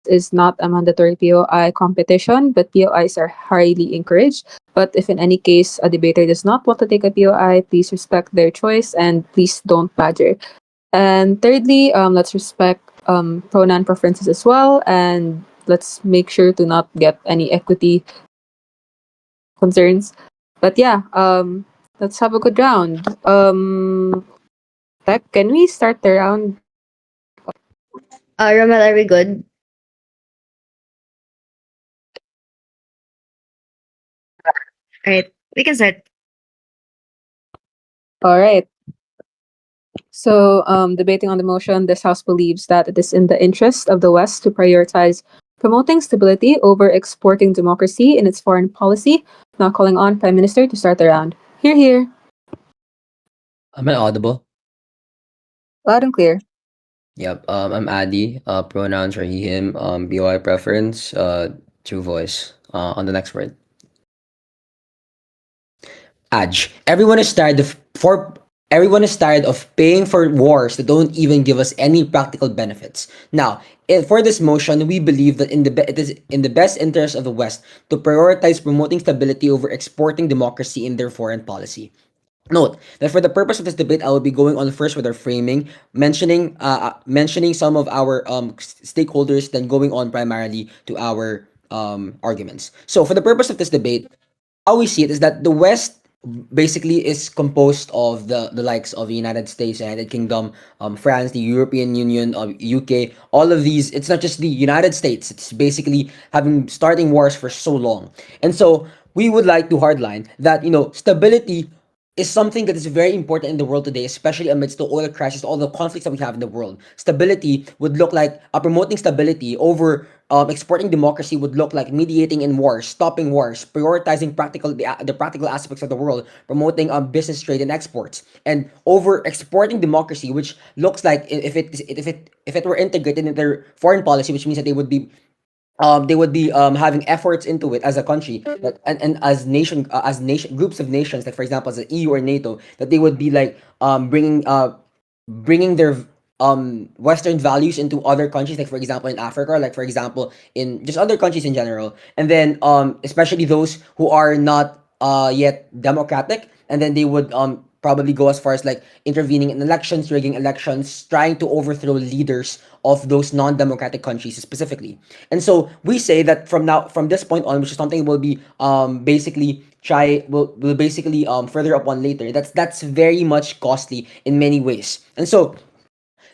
is not a mandatory POI competition, but POIs are highly encouraged. But if in any case a debater does not want to take a POI, please respect their choice and please don't badger. And thirdly, let's respect pronoun preferences as well, and let's make sure to not get any equity concerns. But yeah, let's have a good round. Tech, can we start the round? Romel, are we good? All right, we can start. All right. So, debating on the motion, this House believes that it is in the interest of the West to prioritize promoting stability over exporting democracy in its foreign policy. Now calling on Prime Minister to start the round. Here, here. Am I audible? Loud and clear. Yep. I'm Addy. Pronouns are he, him. BOI preference. True voice. On the next word. Adj. Everyone is tired of paying for wars that don't even give us any practical benefits. Now, for this motion, we believe that it is in the best interest of the West to prioritize promoting stability over exporting democracy in their foreign policy. Note that for the purpose of this debate, I will be going on first with our framing, mentioning some of our stakeholders, then going on primarily to our arguments. So, for the purpose of this debate, how we see it is that the West basically is composed of the likes of the United States, United Kingdom, France, the European Union, UK, all of these. It's not just the United States. It's basically having starting wars for so long, and so we would like to hardline that stability is something that is very important in the world today, especially amidst the oil crisis, all the conflicts that we have in the world. Stability would look like promoting stability over exporting democracy would look like mediating in wars, stopping wars, prioritizing the practical aspects of the world, promoting business trade and exports, and over exporting democracy, which looks like if it were integrated in their foreign policy, which means that they would be having efforts into it as a country and as nation groups of nations, like for example as the EU or NATO, that they would be like bringing their Western values into other countries, like for example in Africa, or like for example in just other countries in general, and then especially those who are not yet democratic, and then they would probably go as far as like intervening in elections, rigging elections, trying to overthrow leaders of those non-democratic countries specifically. And so we say that from this point on, which is something we'll be we'll basically further upon later. That's very much costly in many ways. And so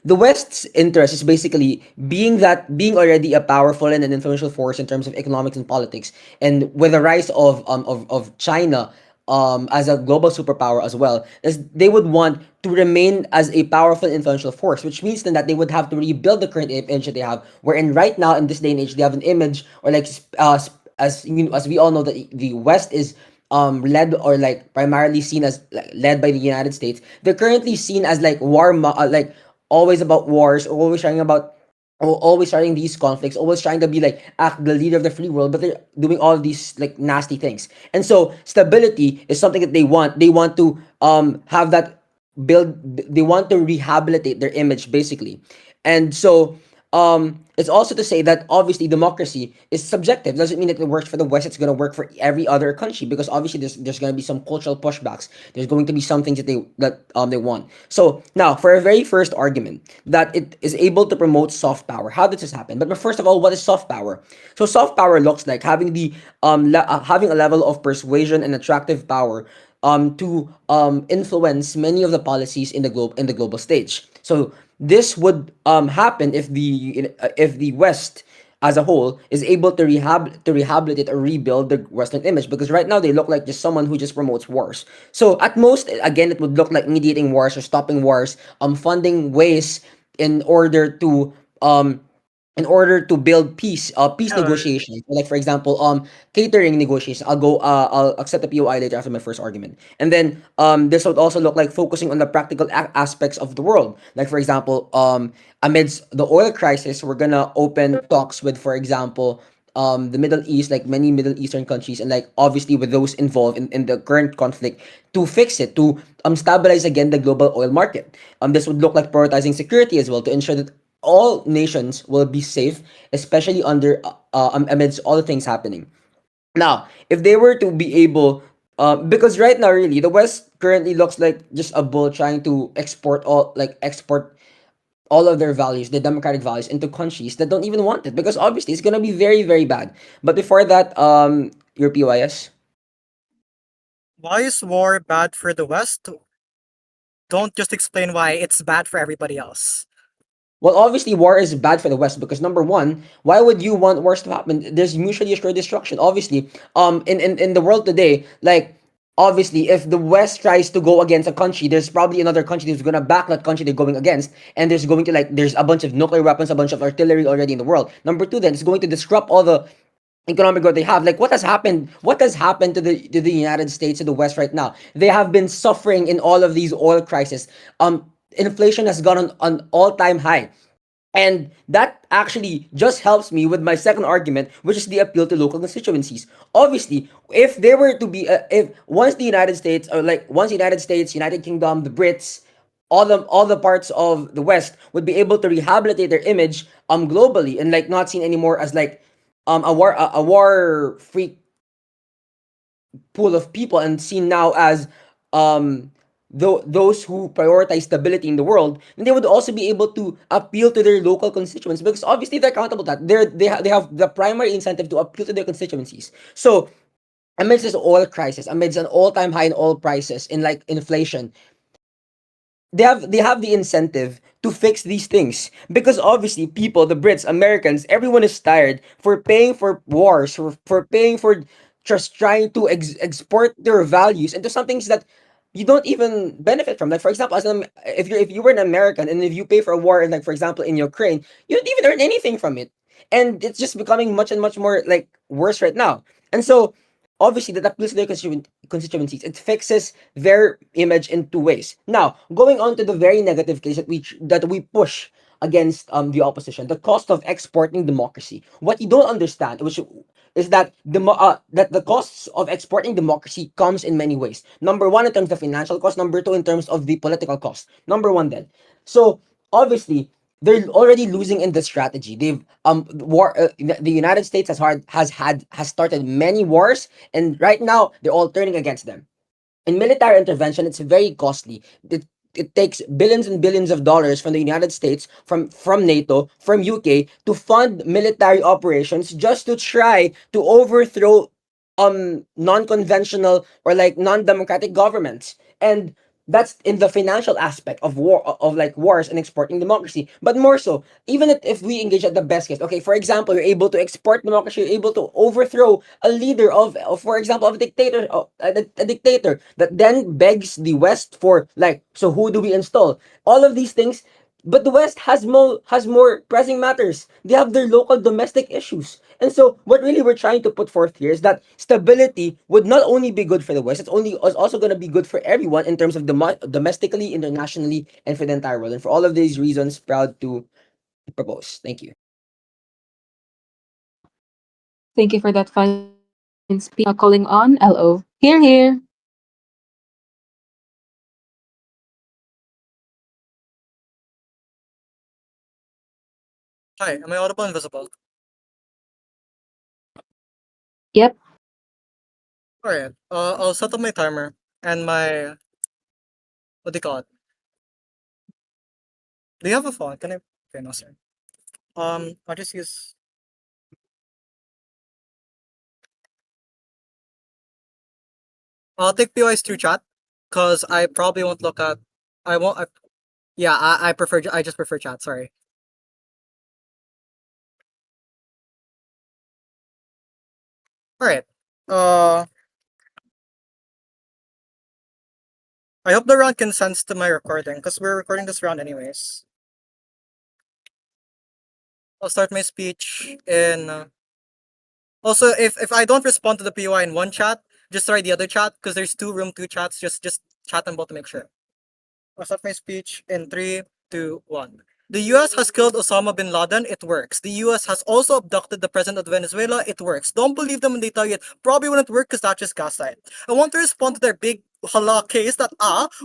the West's interest is basically being already a powerful and an influential force in terms of economics and politics, and with the rise of China as a global superpower as well, is they would want to remain as a powerful influential force, which means then that they would have to rebuild the current image that they have, wherein right now in this day and age they have an image, or like as we all know that the West is led or like primarily seen as like led by the United States. They're currently seen as like like always about wars, always starting these conflicts, always trying to be like act the leader of the free world, but they're doing all these like nasty things. And so stability is something that they want. They want to have that build. They want to rehabilitate their image basically, and so it's also to say that obviously democracy is subjective. Doesn't mean that it works for the West. It's going to work for every other country, because obviously there's going to be some cultural pushbacks. There's going to be some things that they want. So now for a very first argument that it is able to promote soft power. How does this happen? But first of all, what is soft power? So soft power looks like having a level of persuasion and attractive power to influence many of the policies in the global stage. So this would happen if the West as a whole is able to rehabilitate or rebuild the Western image, because right now they look like just someone who just promotes wars. So at most, again, it would look like mediating wars or stopping wars, funding ways in order to um build peace negotiations, like for example catering negotiations. I'll accept the POI later after my first argument. And then this would also look like focusing on the practical aspects of the world, like for example amidst the oil crisis, we're gonna open talks with, for example, the Middle East, like many Middle Eastern countries, and like obviously with those involved in the current conflict, to fix it, to stabilize again the global oil market. This would look like prioritizing security as well, to ensure that all nations will be safe, especially amidst all the things happening. Now, if they were to be able, because right now, really, the West currently looks like just a bull trying to export all of their values, the democratic values, into countries that don't even want it, because obviously it's gonna be very, very bad. But before that, your PYS. Why is war bad for the West? Don't just explain why it's bad for everybody else. Well, obviously, war is bad for the West because number one, why would you want wars to happen? There's mutually assured destruction. Obviously, in the world today, like obviously, if the West tries to go against a country, there's probably another country that's gonna back that country they're going against, and there's going to there's a bunch of nuclear weapons, a bunch of artillery already in the world. Number two, then it's going to disrupt all the economic growth they have. Like what has happened to the United States, to the West right now? They have been suffering in all of these oil crises. Inflation has gone on all-time high. And that actually just helps me with my second argument, which is the appeal to local constituencies. Obviously, if there were to be, if once the United States, or like once the United States, United Kingdom, the Brits, all the parts of the West would be able to rehabilitate their image globally, and like not seen anymore as like a war free pool of people, and seen now as um those who prioritize stability in the world, then they would also be able to appeal to their local constituents, because obviously they're accountable to that. They have the primary incentive to appeal to their constituencies. So amidst this oil crisis, amidst an all-time high in oil prices, in like inflation, they have the incentive to fix these things, because obviously people, the Brits, Americans, everyone is tired for paying for wars, for paying for just trying to export their values into some things that you don't even benefit from. Like for example, if you were an American and if you pay for a war, and like for example in Ukraine, you don't even earn anything from it, and it's just becoming much and much more like worse right now. And so obviously that appeals to their constituencies. It fixes their image in two ways. Now, going on to the very negative case that we push against the opposition, the cost of exporting democracy. What you don't understand, which is that the costs of exporting democracy comes in many ways. Number one, in terms of financial cost. Number two, in terms of the political cost. Number one, then. So obviously, they're already losing in the strategy. The United States has started many wars, and right now they're all turning against them. In military intervention, it's very costly. It takes billions and billions of dollars from the United States, from NATO, from UK, to fund military operations just to try to overthrow non-conventional or like non-democratic governments. And that's in the financial aspect of war, of like wars and exporting democracy. But more so, even if we engage at the best case, okay, for example, you're able to export democracy, you're able to overthrow a leader for example, of a dictator that then begs the West for like, so who do we install? All of these things. But the West has more pressing matters. They have their local domestic issues. And so what really we're trying to put forth here is that stability would not only be good for the West, it's also going to be good for everyone in terms of domestically, internationally, and for the entire world. And for all of these reasons, proud to propose. Thank you. Thank you for that fine speech. Calling on LO. Here, here. Hi, am I audible and visible? Yep. Alright, I'll set up my timer and my, what do you call it? Do you have a phone? Can I? Okay, no, sir. I'll just use. I'll take POIs through chat, cause I probably won't look at. I won't. Yeah, I prefer. I just prefer chat. Sorry. All right. Uh, I hope the round consents to my recording, cause we're recording this round anyways. I'll start my speech in. Also, if I don't respond to the POI in one chat, just try the other chat, cause there's room two chats. Just chat them both to make sure. I'll start my speech in 3, 2, 1. The US has killed Osama bin Laden. It works. The US has also abducted the president of Venezuela. It works. Don't believe them when they tell you it probably wouldn't work because that's just gaslight. I want to respond to their big hala case that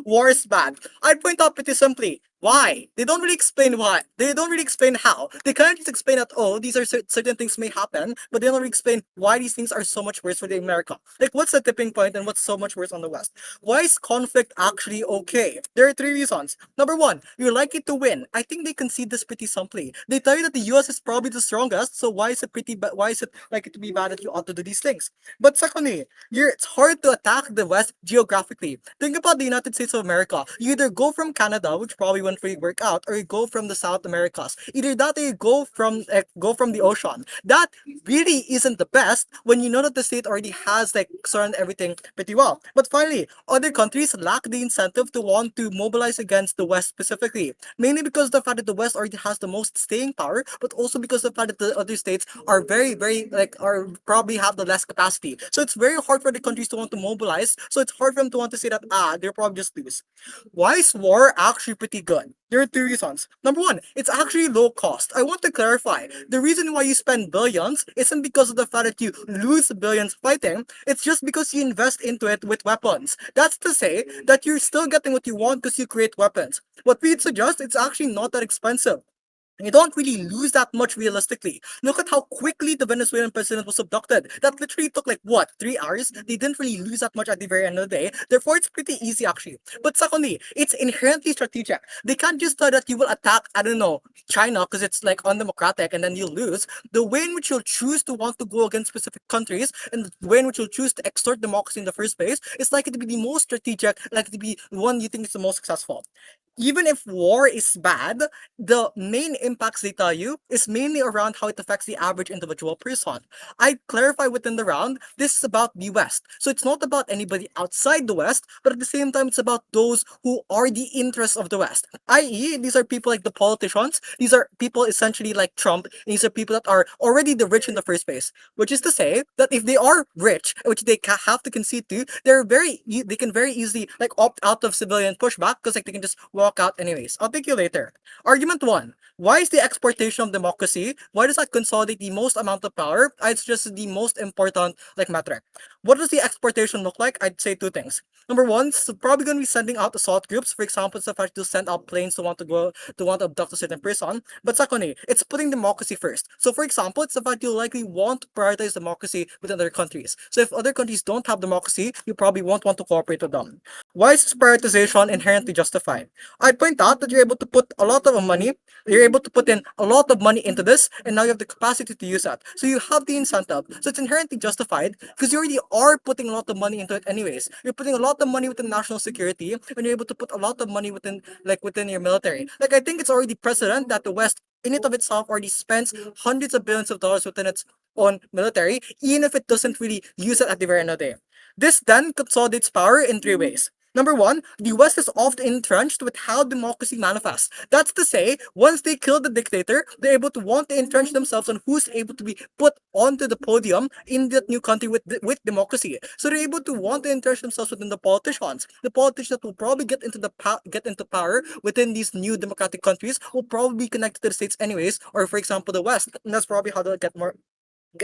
war is bad. I'd point out pretty simply, Why? They don't really explain why. They don't really explain how. They kind of just explain that, oh, these are certain things may happen, but they don't really explain why these things are so much worse for the America. Like, what's the tipping point and what's so much worse on the West? Why is conflict actually okay? There are three reasons. Number one, you're likely to win. I think they concede this pretty simply. They tell you that the US is probably the strongest, so why is it why is it likely to be bad that you ought to do these things? But secondly, it's hard to attack the West geographically. Think about the United States of America. You either go from Canada, which probably wouldn't really work out, or you go from the South Americas. Either that or you go from the ocean. That really isn't the best when you know that the state already has like surrounded everything pretty well. But finally, other countries lack the incentive to want to mobilize against the West specifically, mainly because of the fact that the West already has the most staying power, but also because of the fact that the other states are very like are probably have the less capacity. So it's very hard for the countries to want to mobilize. So it's hard for them to want to say that they're probably just lose. Why is war actually pretty good? There are two reasons. Number one, it's actually low cost. I want to clarify. The reason why you spend billions isn't because of the fact that you lose billions fighting. It's just because you invest into it with weapons. That's to say that you're still getting what you want because you create weapons. What we'd suggest, it's actually not that expensive. You don't really lose that much realistically. Look at how quickly the Venezuelan president was abducted. That literally took like what, 3 hours? They didn't really lose that much at the very end of the day. Therefore, it's pretty easy actually. But secondly, it's inherently strategic. They can't just tell that you will attack, I don't know, China because it's like undemocratic and then you'll lose. The way in which you'll choose to want to go against specific countries and the way in which you'll choose to extort democracy in the first place is likely to be the most strategic, likely to be the one you think is the most successful. Even if war is bad, the main impacts they tell you is mainly around how it affects the average individual person. I clarify within the round, this is about the West. So it's not about anybody outside the West, but at the same time, it's about those who are the interests of the West. I.e., these are people like the politicians, these are people essentially like Trump, these are people that are already the rich in the first place. Which is to say that if they are rich, which they have to concede to, they can very easily like opt out of civilian pushback because like they can just walk out anyways. I'll take you later. Argument one. Why is the exportation of democracy? Why does that consolidate the most amount of power? I'd suggest the most important like metric. What does the exportation look like? I'd say two things. Number one, it's probably going to be sending out assault groups. For example, it's the fact to send out planes to want to abduct a certain person. But secondly, it's putting democracy first. So for example, it's the fact you'll likely want to prioritize democracy with other countries. So if other countries don't have democracy, you probably won't want to cooperate with them. Why is this prioritization inherently justified? I'd point out that you're able to put a lot of money, you're able to put in a lot of money into this, and now you have the capacity to use that. So you have the incentive. So it's inherently justified because you already are putting a lot of money into it anyways. You're putting a lot of money within national security, and you're able to put a lot of money within your military. Like I think it's already precedent that the West in it of itself already spends hundreds of billions of dollars within its own military, even if it doesn't really use it at the very end of the day. This then consolidates power in three ways. Number one, the West is often entrenched with how democracy manifests. That's to say, once they kill the dictator, they're able to want to entrench themselves on who's able to be put onto the podium in that new country with democracy. So they're able to want to entrench themselves within the politicians. The politicians that will probably get into power within these new democratic countries will probably be connected to the states anyways, or for example the West. And that's probably how they'll get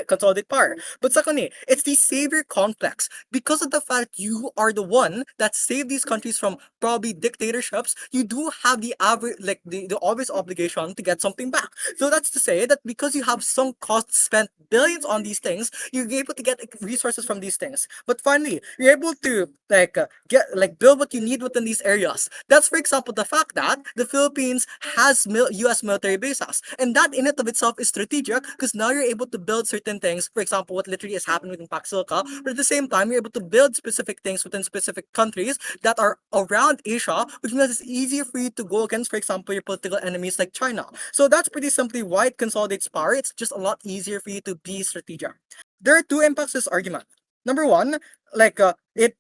consolidate power. But secondly, it's the savior complex. Because of the fact you are the one that saved these countries from probably dictatorships, you do have the average like the obvious obligation to get something back. So that's to say that because you have sunk costs spent billions on these things, you're able to get resources from these things. But finally, you're able to get build what you need within these areas. That's for example the fact that the Philippines has US military bases. And that in and of itself is strategic because now you're able to build certain things. For example, what literally is happening within Paxilka, but at the same time, you're able to build specific things within specific countries that are around Asia, which means it's easier for you to go against, for example, your political enemies like China. So that's pretty simply why it consolidates power. It's just a lot easier for you to be strategic. There are two impacts to this argument. Number one,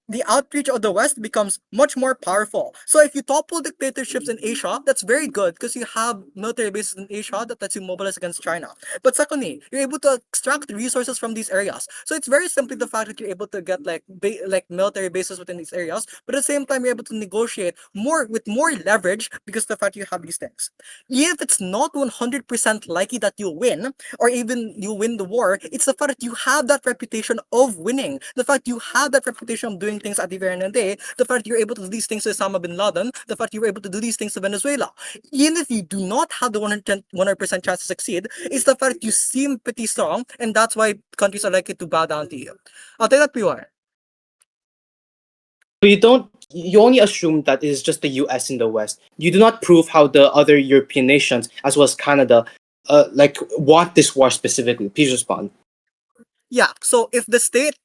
the outreach of the West becomes much more powerful. So if you topple dictatorships in Asia, that's very good because you have military bases in Asia that lets you mobilize against China. But secondly, you're able to extract resources from these areas. So it's very simply the fact that you're able to get military bases within these areas, but at the same time you're able to negotiate more with more leverage because of the fact you have these things. Even if it's not 100% likely that you'll win, or even you win the war, it's the fact that you have that reputation of winning. The fact you have have that reputation of doing things at the very end of the day, the fact you're able to do these things to Osama bin Laden, the fact you were able to do these things to Venezuela, even if you do not have the 100% chance to succeed, is the fact you seem pretty strong, and that's why countries are likely to bow down to you. I'll take that PY. So you only assume that it is just the US in the West. You do not prove how the other European nations, as well as Canada, want this war specifically. Please respond. Yeah, so if the state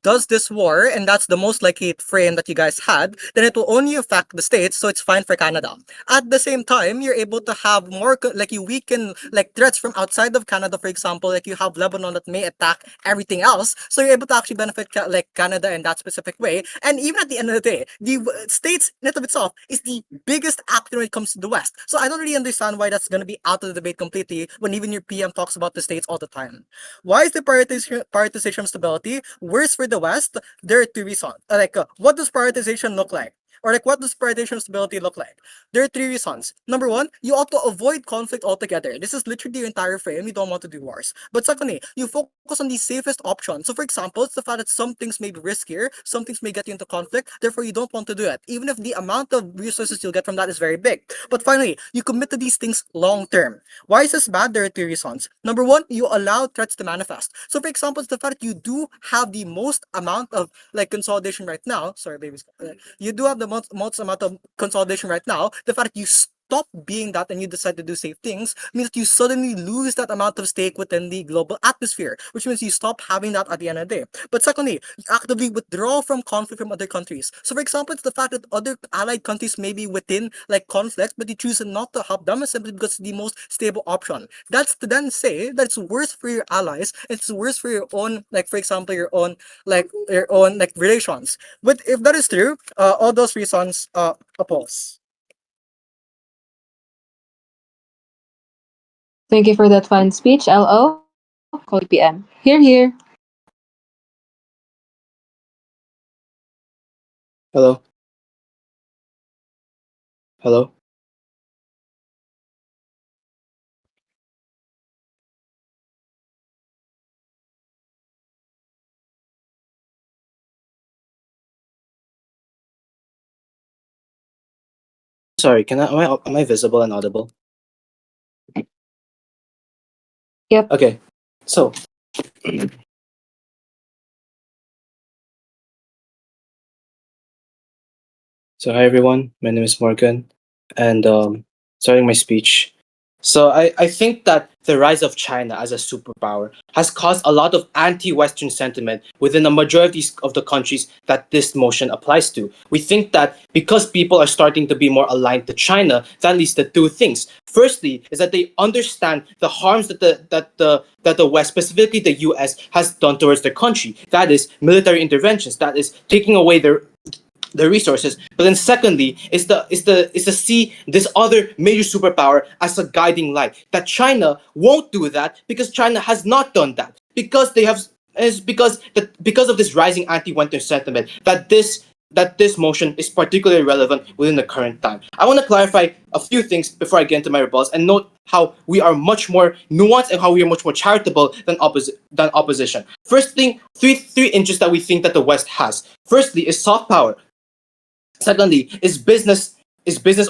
does this war, and that's the most likely frame that you guys had, then it will only affect the states, so it's fine for Canada. At the same time, you're able to have more, like you weaken like threats from outside of Canada, for example, like you have Lebanon that may attack everything else, so you're able to actually benefit like Canada in that specific way. And even at the end of the day, the states in and of itself is the biggest actor when it comes to the West. So I don't really understand why that's going to be out of the debate completely when even your PM talks about the states all the time. Why is the prioritization of stability worse for the West? There are two reasons. What does prioritization look like? Or like, what does prioritization of stability look like? There are three reasons. Number one, you ought to avoid conflict altogether. This is literally your entire frame. You don't want to do wars. But secondly, you focus on the safest option. So for example, it's the fact that some things may be riskier, some things may get you into conflict, therefore you don't want to do it, even if the amount of resources you'll get from that is very big. But finally, you commit to these things long term. Why is this bad? There are two reasons. Number one, you allow threats to manifest. So for example, it's the fact that you do have the most amount of like consolidation right now. Sorry, babies. You do have the most amount of consolidation right now. The fact that you stop being that and you decide to do safe things means that you suddenly lose that amount of stake within the global atmosphere, which means you stop having that at the end of the day. But secondly, you actively withdraw from conflict from other countries. So for example, it's the fact that other allied countries may be within like conflict, but you choose not to help them simply because it's the most stable option. That's to then say that it's worse for your allies, it's worse for your own, like for example, your own relations. But if that is true, all those reasons oppose. Thank you for that fun speech, LO. Call PM. Here, here. Hello? Hello? Sorry, am I visible and audible? Yep. Okay. So hi everyone, my name is Morgan, and starting my speech. So I think that the rise of China as a superpower has caused a lot of anti-Western sentiment within a majority of the countries that this motion applies to. We think that because people are starting to be more aligned to China, that leads to two things. Firstly, is that they understand the harms that the West, specifically the US, has done towards their country. That is military interventions. That is taking away the resources. But then secondly is to see this other major superpower as a guiding light, that China won't do that because China has not done that, because they have is because of this rising anti-Western sentiment, that this motion is particularly relevant within the current time. I want to clarify a few things before I get into my rebuttals and note how we are much more nuanced and how we are much more charitable than opposition. First thing, three interests that we think that the West has. Firstly is soft power. Secondly, is business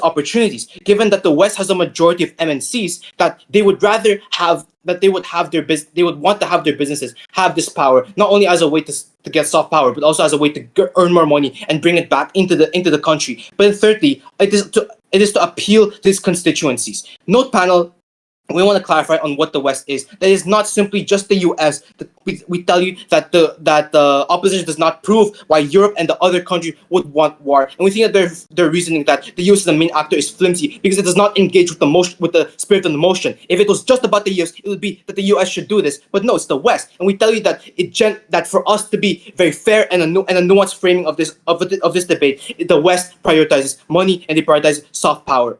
opportunities. Given that the West has a majority of MNCs, that they would rather have they would want to have their businesses have this power, not only as a way to get soft power, but also as a way to earn more money and bring it back into the country. But then thirdly, it is to appeal to its constituencies. Note panel, we want to clarify on what the West is. That is not simply just the US. We tell you that the opposition does not prove why Europe and the other countries would want war. And we think that their reasoning that the US as the main actor is flimsy because it does not engage with the spirit of the motion. If it was just about the US, it would be that the US should do this. But no, it's the West. And we tell you that that for us to be very fair and a nuanced framing of this debate, the West prioritizes money and they prioritize soft power.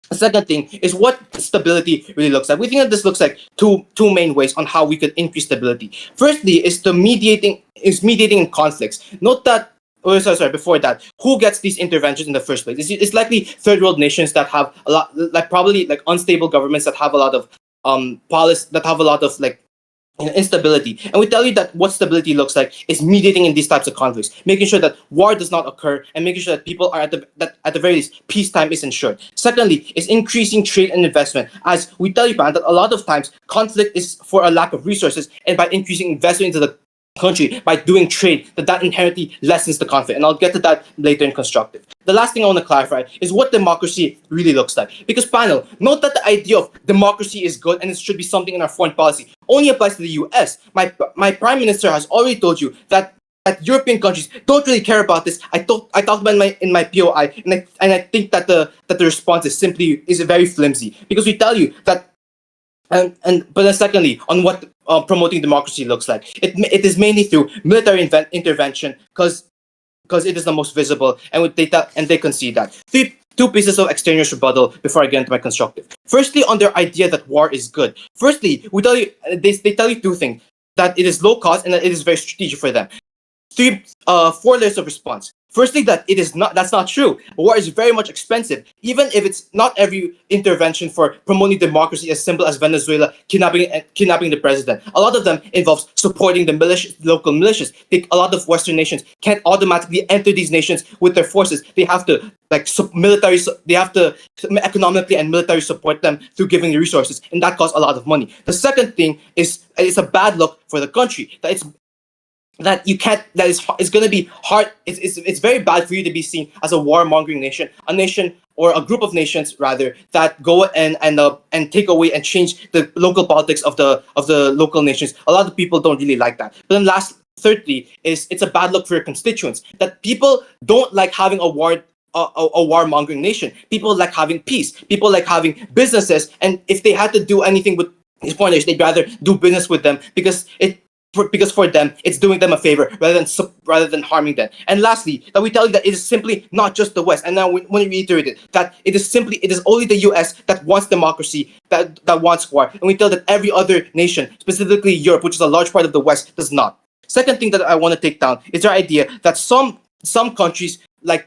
The second thing is what stability really looks like. We think that this looks like two main ways on how we could increase stability. Firstly is mediating in conflicts. Note that before that, who gets these interventions in the first place? It's likely third world nations that have a lot, like probably like unstable governments that have a lot of policy, that have a lot of like instability. And we tell you that what stability looks like is mediating in these types of conflicts, making sure that war does not occur, and making sure that people are at the very least peacetime is ensured. Secondly, is increasing trade and investment. As we tell you, Pan, that a lot of times conflict is for a lack of resources, and by increasing investment into the country by doing trade, that inherently lessens the conflict. And I'll get to that later in constructive. The last thing I want to clarify is what democracy really looks like. Because panel, note that the idea of democracy is good and it should be something in our foreign policy only applies to the US. My prime minister has already told you that European countries don't really care about this. I talked about in my POI, and I think that the response is very flimsy, because we tell you that but then secondly, on what promoting democracy looks like, it is mainly through military intervention, because it is the most visible, and they concede that. Two pieces of extraneous rebuttal before I get into my constructive. Firstly, on their idea that war is good. Firstly, we tell you they tell you two things: that it is low cost and that it is very strategic for them. Four layers of response. Firstly, that that's not true. War is very much expensive, even if it's not every intervention for promoting democracy as simple as Venezuela kidnapping the president. A lot of them involves supporting the local militias. A lot of Western nations can't automatically enter these nations with their forces. They have to they have to economically and military support them through giving the resources, and that costs a lot of money. The second thing is it's a bad look for the country, that you can't that is it's going to be hard. It's very bad for you to be seen as a warmongering nation, a nation or a group of nations rather, that go and take away and change the local politics of the local nations. A lot of people don't really like that. But then thirdly, is it's a bad look for your constituents, that people don't like having a warmongering nation. People like having peace. People like having businesses, and if they had to do anything with these foreigners, they'd rather do business with them, because for them it's doing them a favor rather than harming them. And lastly, that we tell you that it is simply not just the West, and now when we reiterate it, that it is only the US that wants democracy, that wants war, and we tell that every other nation, specifically Europe, which is a large part of the West, does not. Second thing that I want to take down is their idea that some countries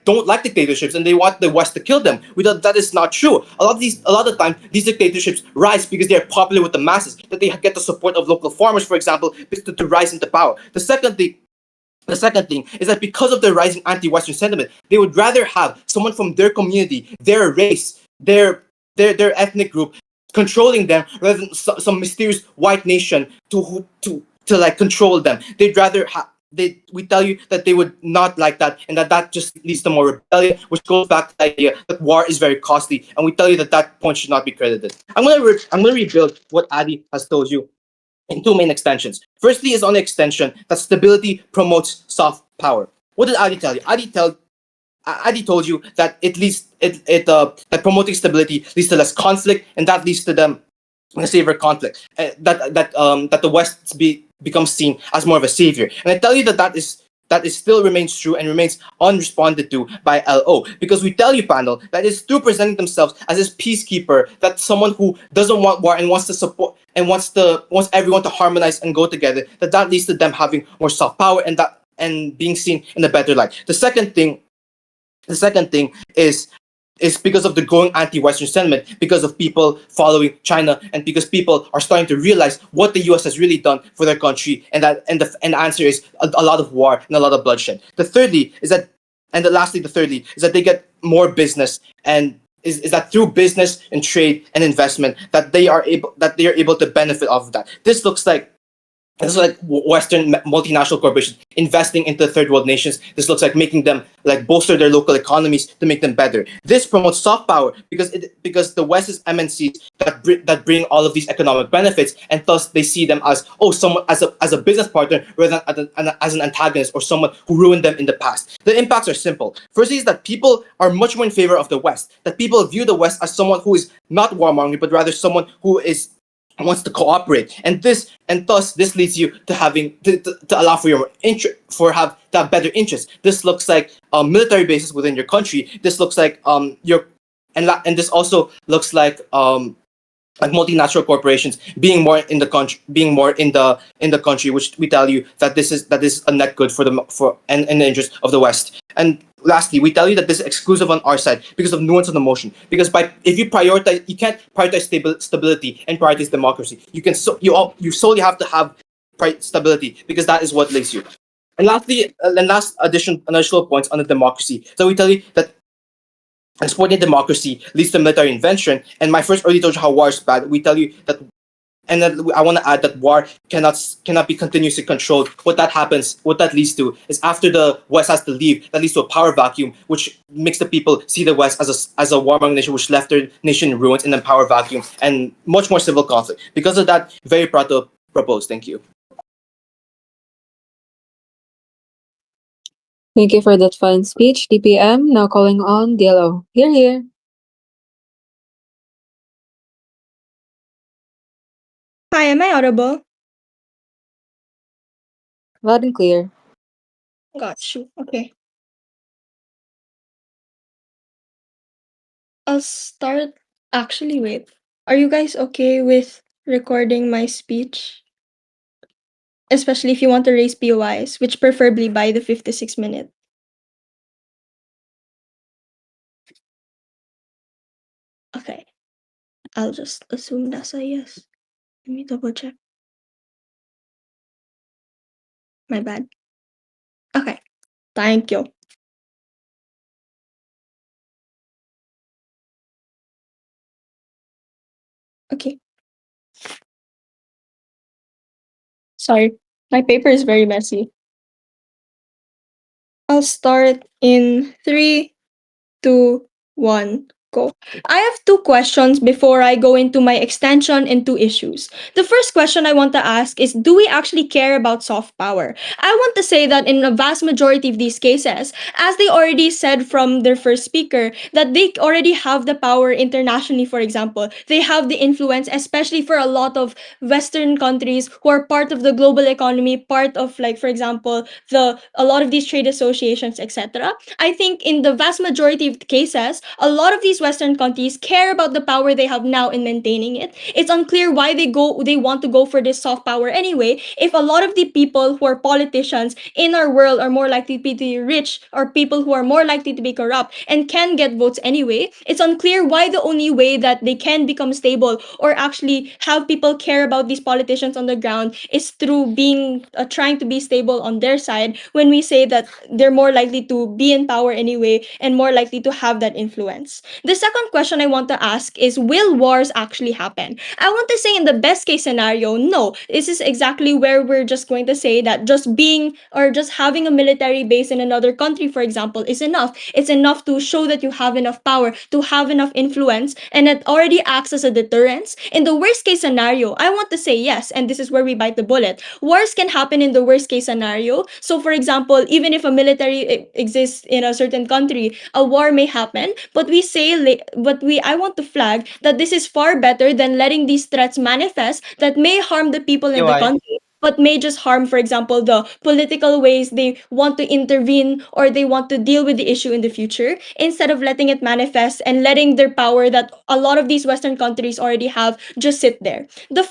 don't like dictatorships and they want the West to kill them. That is not true. A lot of time these dictatorships rise because they are popular with the masses, that they get the support of local farmers, for example, to rise into power. The second thing is that because of the rising anti-Western sentiment, they would rather have someone from their community, their race, their ethnic group controlling them, rather than some mysterious white nation to control them. They'd rather have. We tell you that they would not like that, and that just leads to more rebellion, which goes back to the idea that war is very costly, and we tell you that point should not be credited. I'm gonna rebuild what Adi has told you in two main extensions. Firstly is on the extension that stability promotes soft power. What did Adi tell you? Adi told you that that promoting stability leads to less conflict, and that leads to them a savior conflict. That the West becomes seen as more of a savior. And I tell you that still remains true and remains unresponded to by LO, because we tell you, panel, that it's through presenting themselves as this peacekeeper, that someone who doesn't want war and wants to support and wants everyone to harmonize and go together, that leads to them having more soft power and being seen in a better light. The second thing is because of the growing anti-Western sentiment, because of people following China, and because people are starting to realize what the US has really done for their country, and the answer is a lot of war and a lot of bloodshed. Lastly, the thirdly is that they get more business, and is that through business and trade and investment that they are able to benefit off of that. This looks like Western multinational corporations investing into third world nations. This looks like making them bolster their local economies to make them better. This promotes soft power because the West's MNCs that bring all of these economic benefits, and thus they see them as someone as a business partner rather than as an antagonist or someone who ruined them in the past. The impacts are simple. Firstly is that people are much more in favor of the West. That people view the West as someone who is not warmongering, but rather someone who wants to cooperate, and thus this leads you to having to allow for your to have better interests. This looks like military bases within your country. This looks like this also looks like multinational corporations being more in the country, which we tell you that this is a net good for the interest of the West. And lastly, we tell you that this is exclusive on our side because of nuance of the motion. Because if you prioritize, you can't prioritize stability and prioritize democracy. You solely have to have stability because that is what links you. And lastly, additional points on the democracy. So we tell you that exporting democracy leads to military invention. And my first already told you how war is bad. We tell you that, and then I want to add that war cannot be continuously controlled. What that leads to is after the West has to leave, that leads to a power vacuum, which makes the people see the West as a warmongering nation, which left their nation in ruins, and then power vacuum and much more civil conflict. Because of that, very proud to propose. Thank you. Thank you for that fun speech, DPM. Now calling on DLO. Here, here. Hi, am I audible? Loud and clear. Got you. Okay. I'll start. Actually, wait. Are you guys okay with recording my speech? Especially if you want to raise POIs, which preferably by the 56 minute. Okay. I'll just assume that's a yes. Let me double check. My bad. Okay. Thank you. Okay. Sorry. My paper is very messy. I'll start in 3, 2, 1, go. I have 2 questions before I go into my extension and 2 issues. The first question I want to ask is, do we actually care about soft power? I want to say that in a vast majority of these cases, as they already said from their first speaker, that they already have the power internationally, for example. They have the influence, especially for a lot of Western countries who are part of the global economy, part of, like, for example, a lot of these trade associations, etc. I think in the vast majority of the cases, a lot of these Western countries care about the power they have now in maintaining it. It's unclear why they want to go for this soft power anyway, if a lot of the people who are politicians in our world are more likely to be rich, or people who are more likely to be corrupt and can get votes anyway. It's unclear why the only way that they can become stable or actually have people care about these politicians on the ground is through being trying to be stable on their side, when we say that they're more likely to be in power anyway and more likely to have that influence. The second question I want to ask is, will wars actually happen? I want to say in the best case scenario, no. This is exactly where we're just going to say that just being or just having a military base in another country, for example, is enough. It's enough to show that you have enough power, to have enough influence, and it already acts as a deterrence. In the worst case scenario, I want to say yes, and this is where we bite the bullet. Wars can happen in the worst case scenario. So, for example, even if a military exists in a certain country, a war may happen. But I want to flag that this is far better than letting these threats manifest that may harm the people in the POI. country, but may just harm, for example, the political ways they want to intervene or they want to deal with the issue in the future, instead of letting it manifest and letting their power that a lot of these Western countries already have just sit there. The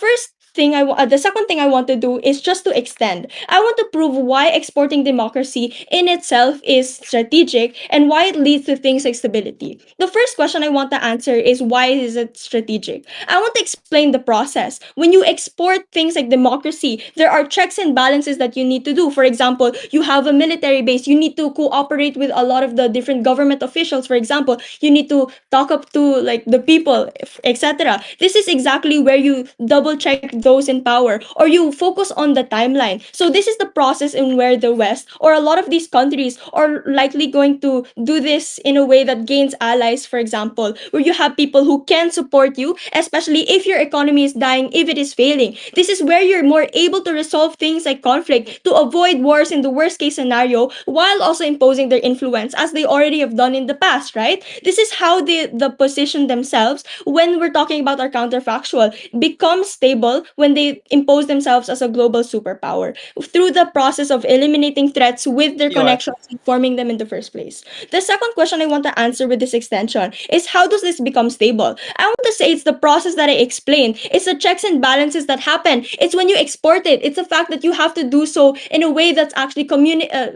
second thing I want to do is just to extend. I want to prove why exporting democracy in itself is strategic and why it leads to things like stability. The first question I want to answer is, why is it strategic? I want to explain the process. When you export things like democracy, there are checks and balances that you need to do. For example, you have a military base, you need to cooperate with a lot of the different government officials. For example, you need to talk up to like the people, etc. This is exactly where you double check those in power, or you focus on the timeline. So this is the process in where the West or a lot of these countries are likely going to do this in a way that gains allies, for example, where you have people who can support you, especially if your economy is dying, if it is failing. This is where you're more able to resolve things like conflict, to avoid wars in the worst case scenario, while also imposing their influence as they already have done in the past, right? This is how the position themselves, when we're talking about our counterfactual, become stable when they impose themselves as a global superpower through the process of eliminating threats with their POI. connections and forming them in the first place. The second question I want to answer with this extension is, how does this become stable? I want to say it's the process that I explained. It's the checks and balances that happen. It's when you export it, it. It's a fact that you have to do so in a way that's actually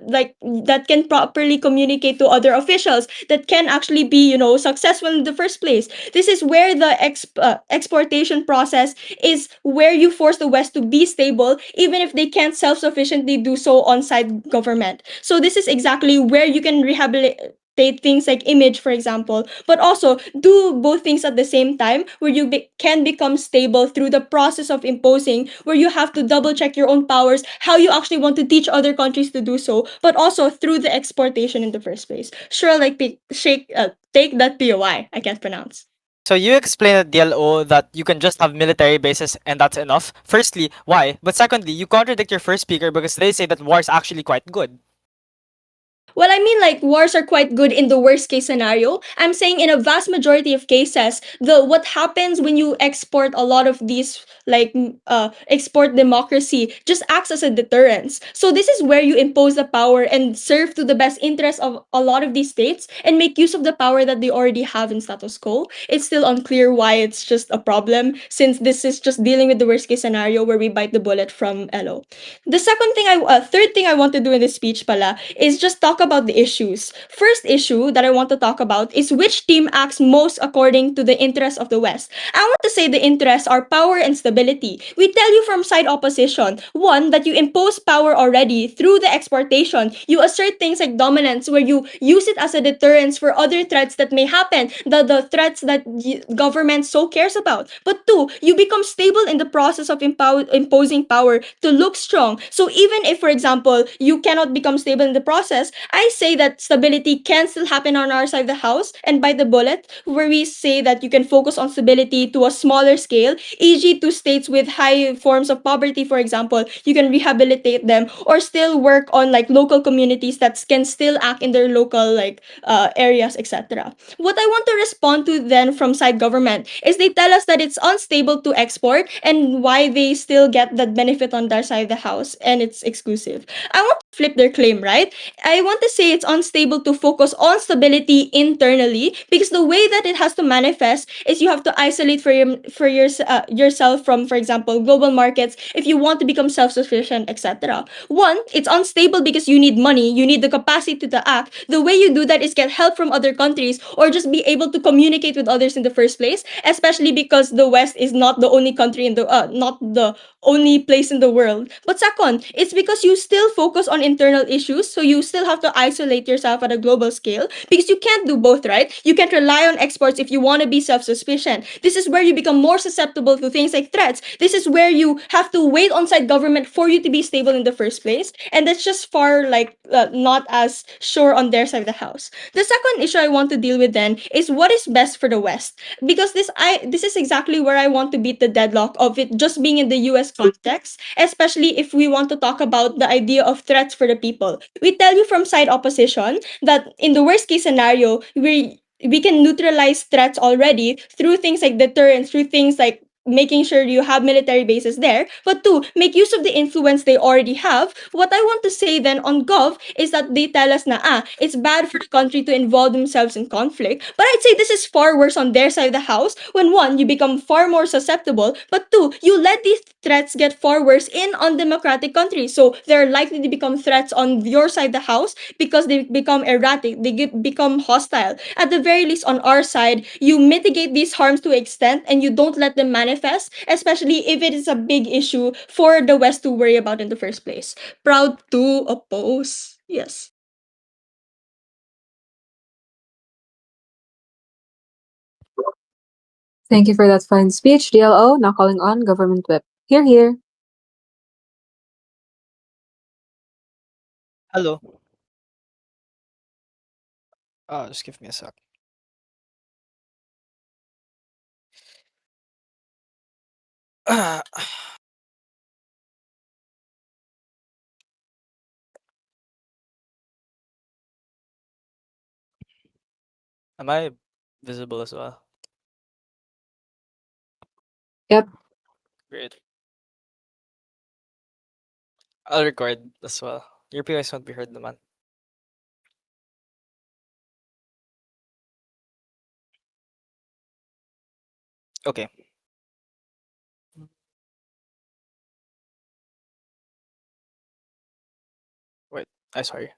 like that can properly communicate to other officials, that can actually be, successful in the first place. This is where the exportation process is, where you force the West to be stable, even if they can't self-sufficiently do so on side government. So this is exactly where you can rehabilitate things like image, for example, but also do both things at the same time, where you can become stable through the process of imposing, where you have to double check your own powers, how you actually want to teach other countries to do so, but also through the exportation in the first place. Sure, like take that POI. I can't pronounce. So you explained at DLO that you can just have military bases and that's enough. Firstly, why? But secondly, you contradict your first speaker because they say that war is actually quite good. Well, I mean, like, wars are quite good in the worst case scenario. I'm saying in a vast majority of cases, the what happens when you export a lot of these, like, export democracy, just acts as a deterrence. So this is where you impose the power and serve to the best interest of a lot of these states and make use of the power that they already have in status quo. It's still unclear why it's just a problem, since this is just dealing with the worst case scenario where we bite the bullet from LO. The third thing I want to do in this speech pala is just talk about the issues. First issue that I want to talk about is which team acts most according to the interests of the West. I want to say the interests are power and stability. We tell you from side opposition, one, that you impose power already through the exportation. You assert things like dominance, where you use it as a deterrence for other threats that may happen, the threats that government so cares about. But two, you become stable in the process of imposing power to look strong. So even if, for example, you cannot become stable in the process, I say that stability can still happen on our side of the house and by the bullet, where we say that you can focus on stability to a smaller scale, e.g., to states with high forms of poverty, for example, you can rehabilitate them or still work on like local communities that can still act in their local areas, etc. What I want to respond to then from side government is they tell us that it's unstable to export and why they still get that benefit on their side of the house and it's exclusive. I want to flip their claim, right? I want to say it's unstable to focus on stability internally, because the way that it has to manifest is you have to isolate yourself from, for example, global markets if you want to become self-sufficient, etc. One, it's unstable because you need money, you need the capacity to act. The way you do that is get help from other countries or just be able to communicate with others in the first place, especially because the West is not the only country in the not the only place in the world. But second, it's because you still focus on internal issues, so you still have to isolate yourself at a global scale because you can't do both, right? You can't rely on exports if you want to be self-sufficient. This is where you become more susceptible to things like threats. This is where you have to wait on side government for you to be stable in the first place, and that's just far not as sure on their side of the house. The second issue I want to deal with then is what is best for the West, because this is exactly where I want to beat the deadlock of it just being in the US context, especially if we want to talk about the idea of threats for the people. We tell you from side opposition that in the worst case scenario, we can neutralize threats already through things like deterrence, through things like making sure you have military bases there, but two, make use of the influence they already have. What I want to say then on Gov is that they tell us na it's bad for the country to involve themselves in conflict, but I'd say this is far worse on their side of the house, when one, you become far more susceptible, but two, you let these threats get far worse in undemocratic countries, so they're likely to become threats on your side of the house because they become erratic, become hostile. At the very least, on our side, you mitigate these harms to extent and you don't let them manifest, especially if it is a big issue for the West to worry about in the first place. Proud to oppose. Yes. Thank you for that fine speech, DLO. Now calling on Government Whip. Here, here. Hello. Just give me a sec. Am I visible as well? Yep. Great. I'll record as well. Your POS won't be heard naman. Okay. I sorry.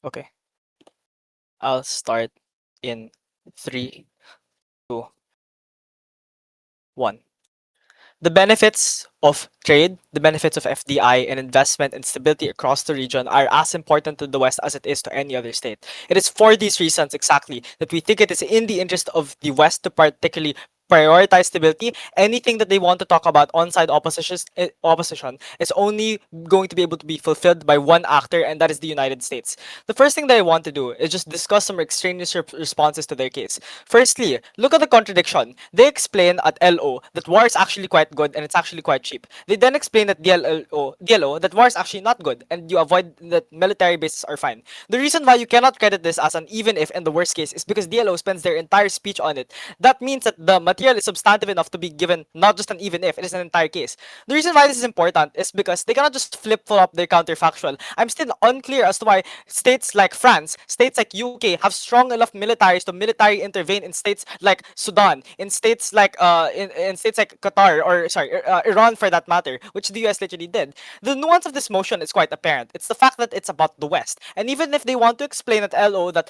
Okay. I'll start in three, two, one. The benefits of trade, the benefits of FDI and investment and stability across the region are as important to the West as it is to any other state. It is for these reasons exactly that we think it is in the interest of the West to particularly prioritize stability. Anything that they want to talk about opposition is only going to be able to be fulfilled by one actor, and that is the United States. The first thing that I want to do is just discuss some extraneous responses to their case. Firstly, look at the contradiction. They explain at LO that war is actually quite good and it's actually quite cheap. They then explain at DLO that war is actually not good and you avoid that military bases are fine. The reason why you cannot credit this as an even if in the worst case is because DLO spends their entire speech on it. That means that the material is substantive enough to be given not just an even if, it is an entire case. The reason why this is important is because they cannot just flip flop their counterfactual. I'm still unclear as to why states like France, states like UK have strong enough militaries to military intervene in states like Sudan, in states like in states like Qatar or sorry Iran for that matter, which the US literally did. The nuance of this motion is quite apparent. It's the fact that it's about the West, and even if they want to explain at LO that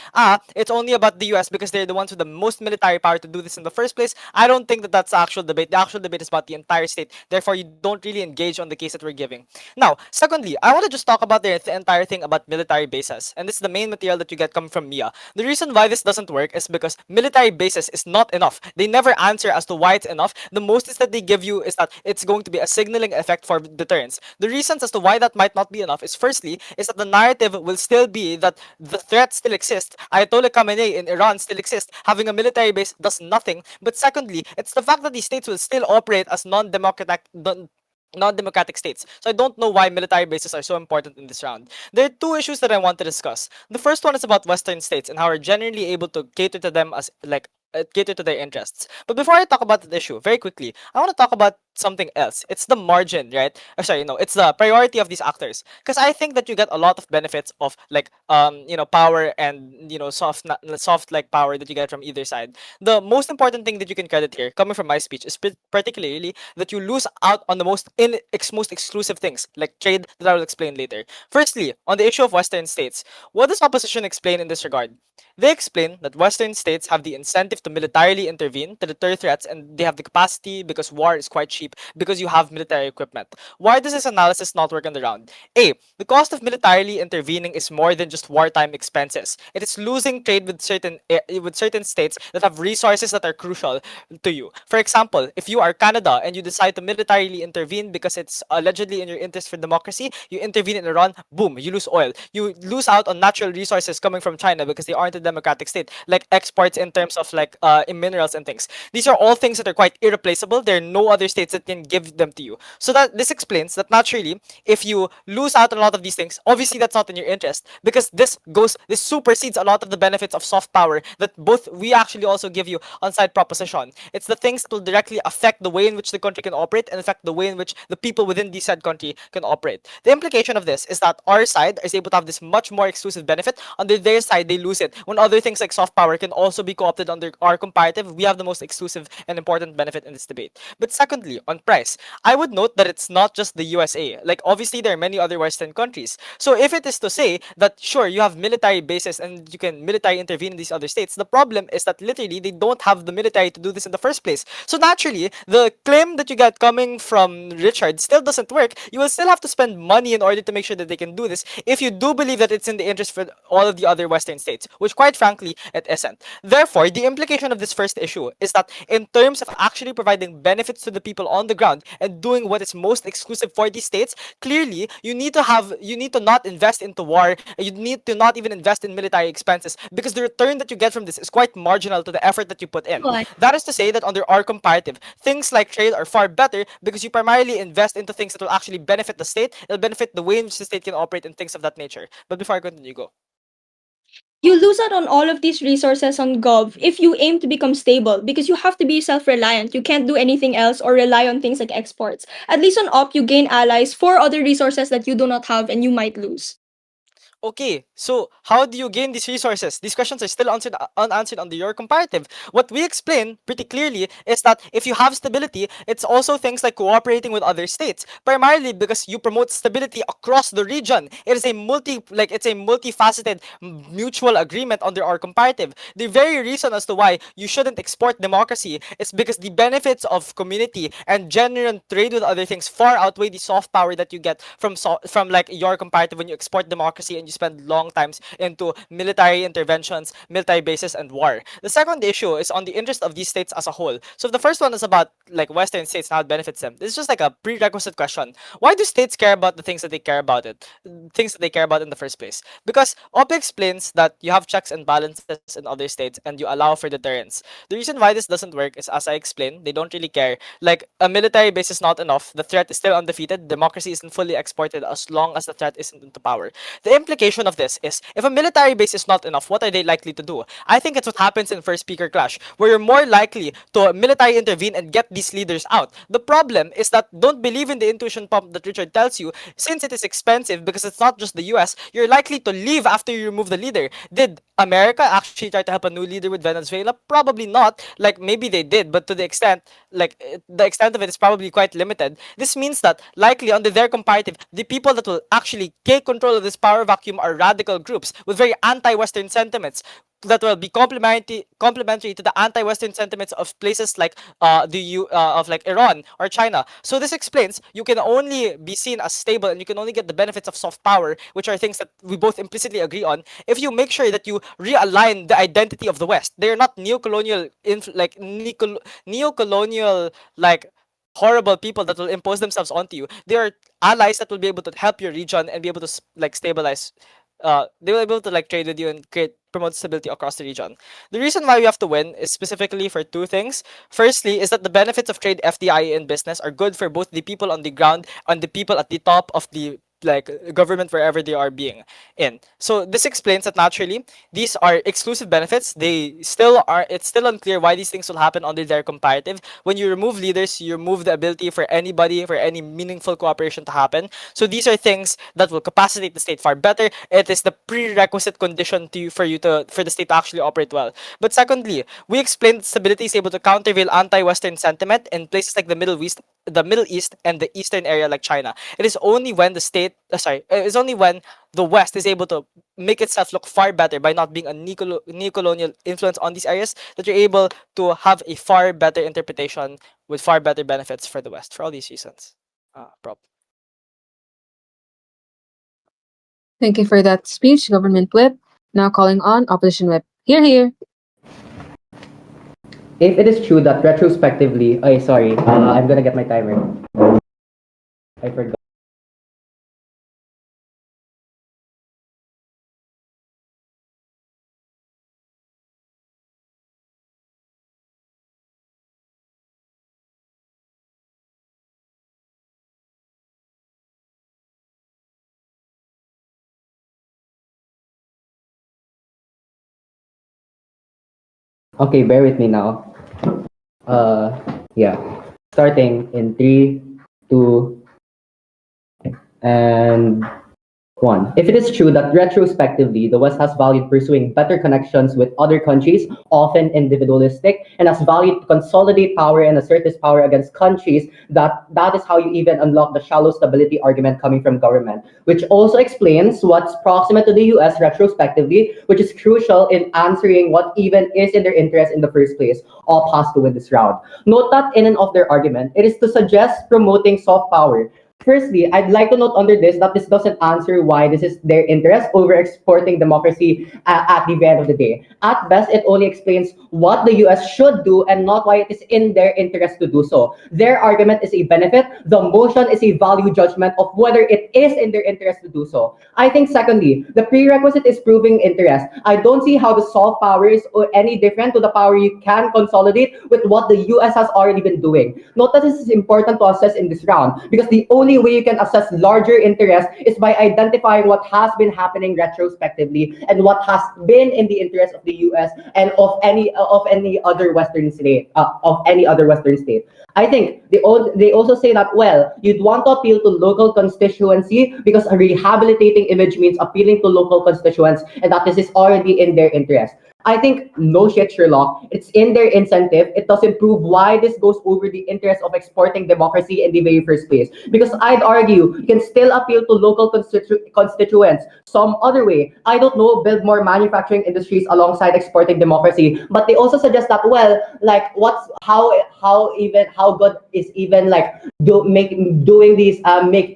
it's only about the US because they're the ones with the most military power to do this in the first place, I don't think that that's the actual debate. The actual debate is about the entire state. Therefore, you don't really engage on the case that we're giving. Now, secondly, I want to just talk about the entire thing about military bases, and this is the main material that you get coming from Mia. The reason why this doesn't work is because military bases is not enough. They never answer as to why it's enough. The most is that they give you is that it's going to be a signaling effect for deterrence. The reasons as to why that might not be enough is firstly is that the narrative will still be that the threat still exists. Ayatollah Khamenei in Iran still exists. Having a military base does nothing. But secondly, it's the fact that these states will still operate as non-democratic states. So I don't know why military bases are so important in this round. There are two issues that I want to discuss. The first one is about Western states and how we're generally able to cater to them as like cater to their interests. But before I talk about that issue, very quickly, I want to talk about something else. It's the margin, right? Sorry, no, it's the priority of these actors. Because I think that you get a lot of benefits of like power and soft like power that you get from either side. The most important thing that you can credit here, coming from my speech, is particularly that you lose out on the most exclusive things like trade that I will explain later. Firstly, on the issue of Western states, what does opposition explain in this regard? They explain that Western states have the incentive to militarily intervene to deter threats and they have the capacity because war is quite cheap because you have military equipment. Why does this analysis not work on the round? A. The cost of militarily intervening is more than just wartime expenses. It is losing trade with certain states that have resources that are crucial to you. For example, if you are Canada and you decide to militarily intervene because it's allegedly in your interest for democracy, you intervene in Iran, boom, you lose oil. You lose out on natural resources coming from China because they aren't a democratic state, like exports in terms of like in minerals and things. These are all things that are quite irreplaceable. There are no other states that can give them to you. So that this explains that naturally, if you lose out on a lot of these things, obviously that's not in your interest because this supersedes a lot of the benefits of soft power that both we actually also give you on side proposition. It's the things that will directly affect the way in which the country can operate and affect the way in which the people within the said country can operate. The implication of this is that our side is able to have this much more exclusive benefit. Under their side, they lose it. When other things like soft power can also be co-opted under our comparative, we have the most exclusive and important benefit in this debate. But secondly, on price, I would note that it's not just the USA. Like obviously there are many other Western countries. So if it is to say that sure you have military bases and you can military intervene in these other states, the problem is that literally they don't have the military to do this in the first place. So naturally, the claim that you get coming from Richard still doesn't work. You will still have to spend money in order to make sure that they can do this if you do believe that it's in the interest for all of the other Western states, which quite frankly it isn't. Therefore, the implication of this first issue is that in terms of actually providing benefits to the people on the ground and doing what is most exclusive for these states, clearly you need to not invest into war. You need to not even invest in military expenses because the return that you get from this is quite marginal to the effort that you put in. What? That is to say that under our comparative, things like trade are far better because you primarily invest into things that will actually benefit the state. It'll benefit the way in which the state can operate and things of that nature. But before I continue, go. You lose out on all of these resources on Gov if you aim to become stable because you have to be self-reliant. You can't do anything else or rely on things like exports. At least on Op, you gain allies for other resources that you do not have and you might lose. Okay, so how do you gain these resources? These questions are still unanswered under your comparative. What we explain pretty clearly is that if you have stability, it's also things like cooperating with other states, primarily because you promote stability across the region. It is a it's a multifaceted mutual agreement under our comparative. The very reason as to why you shouldn't export democracy is because the benefits of community and genuine trade with other things far outweigh the soft power that you get from like your comparative when you export democracy and you spend long times into military interventions, military bases, and war. The second issue is on the interest of these states as a whole. So if the first one is about like Western states and how it benefits them, this is just like a prerequisite question. Why do states care about the things that they care about things that they care about in the first place? Because OP explains that you have checks and balances in other states and you allow for deterrence. The reason why this doesn't work is, as I explained, they don't really care. Like, a military base is not enough. The threat is still undefeated. Democracy isn't fully exported as long as the threat isn't into power. The implication of this is, if a military base is not enough, what are they likely to do? I think it's what happens in First Speaker Clash, where you're more likely to military intervene and get these leaders out. The problem is that don't believe in the intuition pump that Richard tells you. Since it is expensive, because it's not just the US, you're likely to leave after you remove the leader. Did America actually try to help a new leader with Venezuela? Probably not. Like, maybe they did, but to the extent, the extent of it is probably quite limited. This means that likely under their comparative, the people that will actually take control of this power vacuum are radical groups with very anti-Western sentiments that will be complementary to the anti-Western sentiments of places like of like Iran or China. So this explains you can only be seen as stable and you can only get the benefits of soft power, which are things that we both implicitly agree on, if you make sure that you realign the identity of the West. They are not neo-colonial like horrible people that will impose themselves onto you. They are allies that will be able to help your region and be able to like stabilize. They will be able to like trade with you and promote stability across the region. The reason why we have to win is specifically for two things. Firstly, is that the benefits of trade, FDI, and business are good for both the people on the ground and the people at the top of the like government wherever they are being in. So this explains that naturally these are exclusive benefits. It's still unclear why these things will happen under their comparative. When you remove leaders, you remove the ability for any meaningful cooperation to happen. So these are things that will capacitate the state far better. It is the prerequisite condition for the state to actually operate well. But secondly, we explained that stability is able to countervail anti-Western sentiment in places like the Middle East and the Eastern area like China. It is only when it's only when the West is able to make itself look far better by not being a neo-colonial influence on these areas that you're able to have a far better interpretation with far better benefits for the West for all these reasons. Thank you for that speech, Government Whip. Now calling on Opposition Whip. Here, here. If it is true that retrospectively, sorry, I'm gonna get my timer. I forgot. Okay, bear with me now. Yeah. Starting in 3, 2, and 1. If it is true that retrospectively the West has valued pursuing better connections with other countries, often individualistic, and has valued to consolidate power and assert this power against countries, that is how you even unlock the shallow stability argument coming from government, which also explains what's proximate to the US retrospectively, which is crucial in answering what even is in their interest in the first place. All pass to win this round. Note that in and of their argument, it is to suggest promoting soft power. Firstly, I'd like to note under this that this doesn't answer why this is their interest over exporting democracy at the end of the day. At best, it only explains what the US should do and not why it is in their interest to do so. Their argument is a benefit. The motion is a value judgment of whether it is in their interest to do so. I think secondly, the prerequisite is proving interest. I don't see how the soft power is any different to the power you can consolidate with what the US has already been doing. Note that this is important to assess in this round because the only only way you can assess larger interest is by identifying what has been happening retrospectively and what has been in the interest of the U.S. and of any other Western state I think they also say that, well, you'd want to appeal to local constituency because a rehabilitating image means appealing to local constituents and that this is already in their interest. I think no shit, Sherlock. It's in their incentive. It doesn't prove why this goes over the interest of exporting democracy in the very first place. Because I'd argue you can still appeal to local constituents some other way. I don't know, build more manufacturing industries alongside exporting democracy. But they also suggest that, well, like how good is even like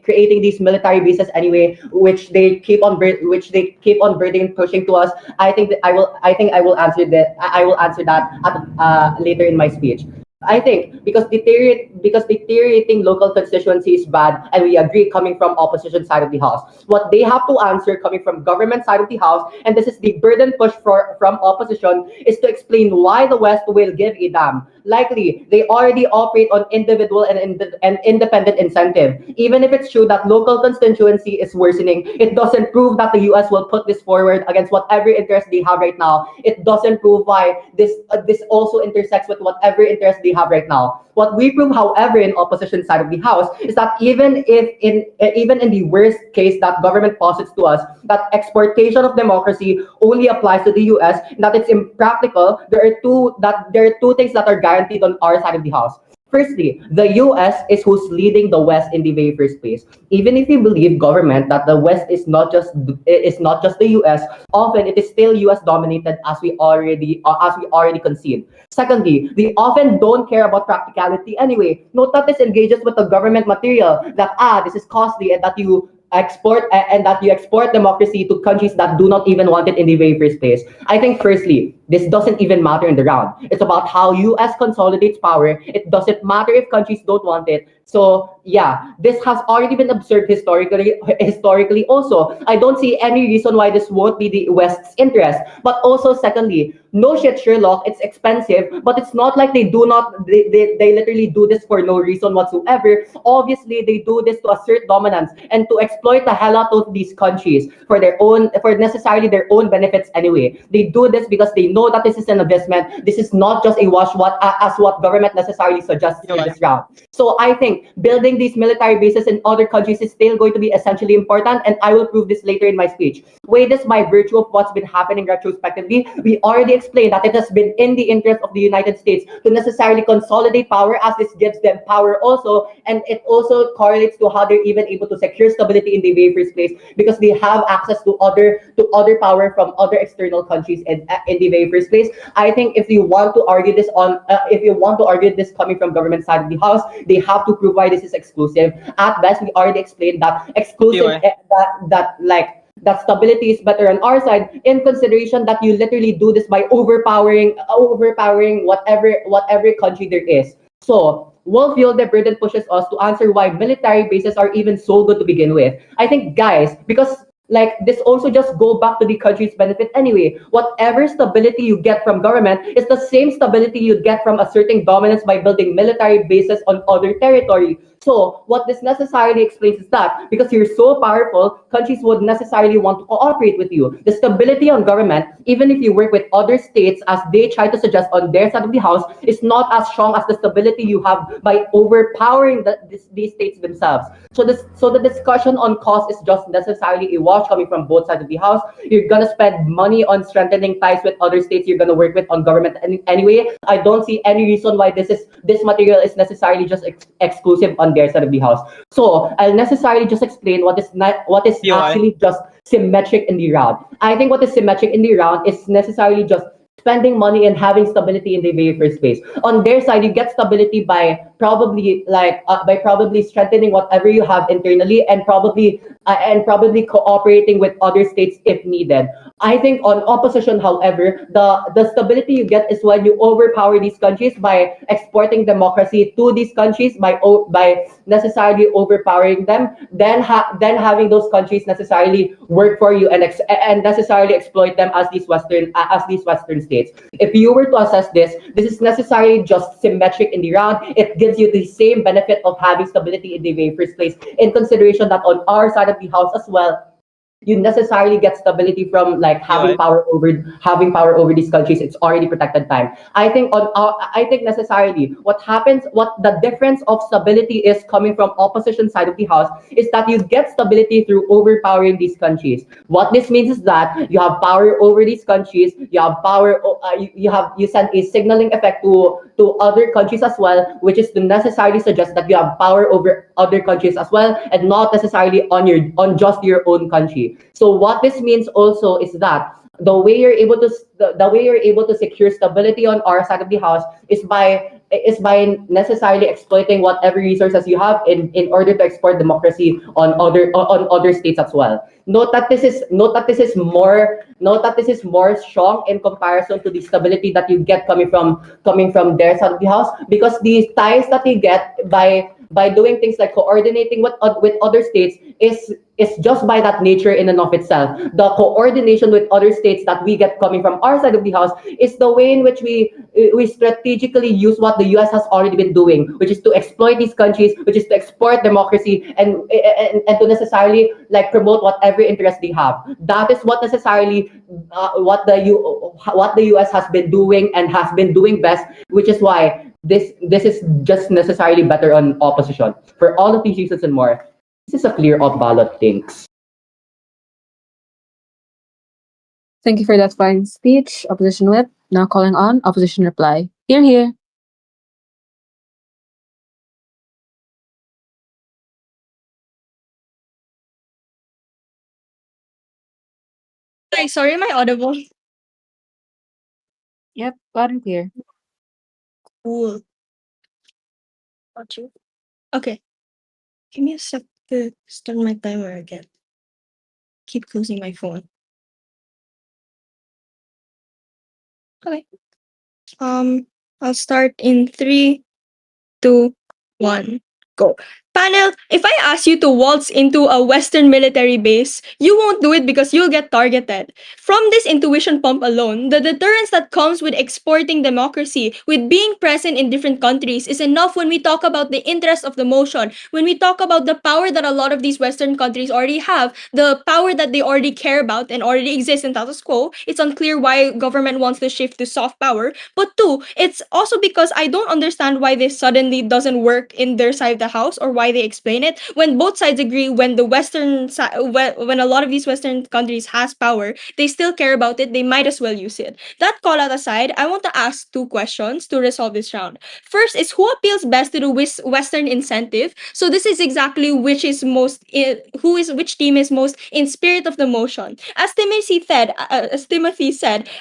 creating these military bases anyway, which they keep on burdening pushing to us. I will answer that. I will answer that later in my speech. I think because deteriorating local constituency is bad, and we agree coming from opposition side of the house. What they have to answer coming from government side of the house, and this is the burden push from opposition, is to explain why the West will give a damn. Likely, they already operate on individual and independent incentive. Even if it's true that local constituency is worsening, it doesn't prove that the U.S. will put this forward against whatever interest they have right now. It doesn't prove why this also intersects with whatever interest they have right now. What we prove, however, in opposition side of the house is that even in the worst case that government posits to us, that exportation of democracy only applies to the U.S., that it's impractical. There are two things that are guaranteed on our side of the house. Firstly, the U.S. is who's leading the West in the very first place. Even if you believe government that the West is not just the U.S., often it is still U.S. dominated as we already concede. Secondly, they often don't care about practicality anyway. Note that this engages with the government material that this is costly and that you export democracy to countries that do not even want it in the very first place. I think firstly, this doesn't even matter in the round. It's about how US consolidates power. It doesn't matter if countries don't want it. So yeah, this has already been observed historically also. I don't see any reason why this won't be the West's interest. But also secondly, no shit, Sherlock, it's expensive, but it's not like they literally do this for no reason whatsoever. Obviously, they do this to assert dominance and to exploit the hell out of these countries for necessarily their own benefits anyway. They do this because they know that this is an investment. This is not just a wash as what government necessarily suggests in this round. So I think building these military bases in other countries is still going to be essentially important, and I will prove this later in my speech. Weigh this by virtue of what's been happening retrospectively. We already explained that it has been in the interest of the United States to necessarily consolidate power, as this gives them power also, and it also correlates to how they're even able to secure stability in the very first place, because they have access to other power from other external countries in the very first place. I think if you want to argue this coming from government side of the house, they have to prove why this is exclusive. At best, we already explained that exclusive that stability is better on our side, in consideration that you literally do this by overpowering whatever country there is. So Wolf the burden pushes us to answer why military bases are even so good to begin with. I think, guys, because this also just go back to the country's benefit anyway. Whatever stability you get from government is the same stability you get from asserting dominance by building military bases on other territory. So what this necessarily explains is that because you're so powerful, countries would necessarily want to cooperate with you. The stability on government, even if you work with other states as they try to suggest on their side of the house, is not as strong as the stability you have by overpowering these states themselves. So the discussion on cost is just necessarily a wash coming from both sides of the house. You're gonna spend money on strengthening ties with other states you're gonna work with on government anyway. I don't see any reason why this material is necessarily just exclusive on their side of the house. So I'll necessarily just explain what is actually just symmetric in the round. I think what is symmetric in the round is necessarily just spending money and having stability in the very first place. On their side, you get stability by probably strengthening whatever you have internally and probably cooperating with other states if needed. I think on opposition, however, the stability you get is when you overpower these countries by exporting democracy to these countries by necessarily overpowering them, then having those countries necessarily work for you and necessarily exploit them as these Western states. States. If you were to assess this, this is necessarily just symmetric in the round. It gives you the same benefit of having stability in the very first place, in consideration that on our side of the house as well, you necessarily get stability from like POI. having power over these countries. It's already protected time. I think necessarily what the difference of stability is coming from opposition side of the house is that you get stability through overpowering these countries. What this means is that you have power over these countries. You have you send a signaling effect to other countries as well, which is to necessarily suggest that you have power over other countries as well, and not necessarily on just your own country. So what this means also is that the way you're able to secure stability on our side of the house is by necessarily exploiting whatever resources you have in order to export democracy on other states as well. Note that this is more strong in comparison to the stability that you get coming from their side of the house, because the ties that you get by doing things like coordinating with other states is just by that nature in and of itself. The coordination with other states that we get coming from our side of the house is the way in which we strategically use what the US has already been doing, which is to exploit these countries, which is to export democracy, and to necessarily like promote whatever interest they have. That is what necessarily what the US has been doing and has been doing best, which is why this is just necessarily better on opposition. For all of these reasons and more, this is a clear up ballot things. Thank you for that fine speech, Opposition Whip. Now calling on Opposition Reply. Here, here. Sorry, am I audible? Yep, loud and clear. Cool. Got you. Okay. Give me a sec to start my timer again. Keep closing my phone. Okay. I'll start in 3, 2, 1, go. Panel, if I ask you to waltz into a Western military base, you won't do it because you'll get targeted. From this intuition pump alone, the deterrence that comes with exporting democracy, with being present in different countries, is enough when we talk about the interest of the motion, when we talk about the power that a lot of these Western countries already have, the power that they already care about and already exists in status quo. It's unclear why government wants to shift to soft power. But two, it's also because I don't understand why this suddenly doesn't work in their side of the house, or why they explain it when both sides agree. When when a lot of these Western countries has power, they still care about it. They might as well use it. That call out aside, I want to ask two questions to resolve this round. First is, who appeals best to the Western incentive? So this is exactly which team is most in spirit of the motion. As Timothy said,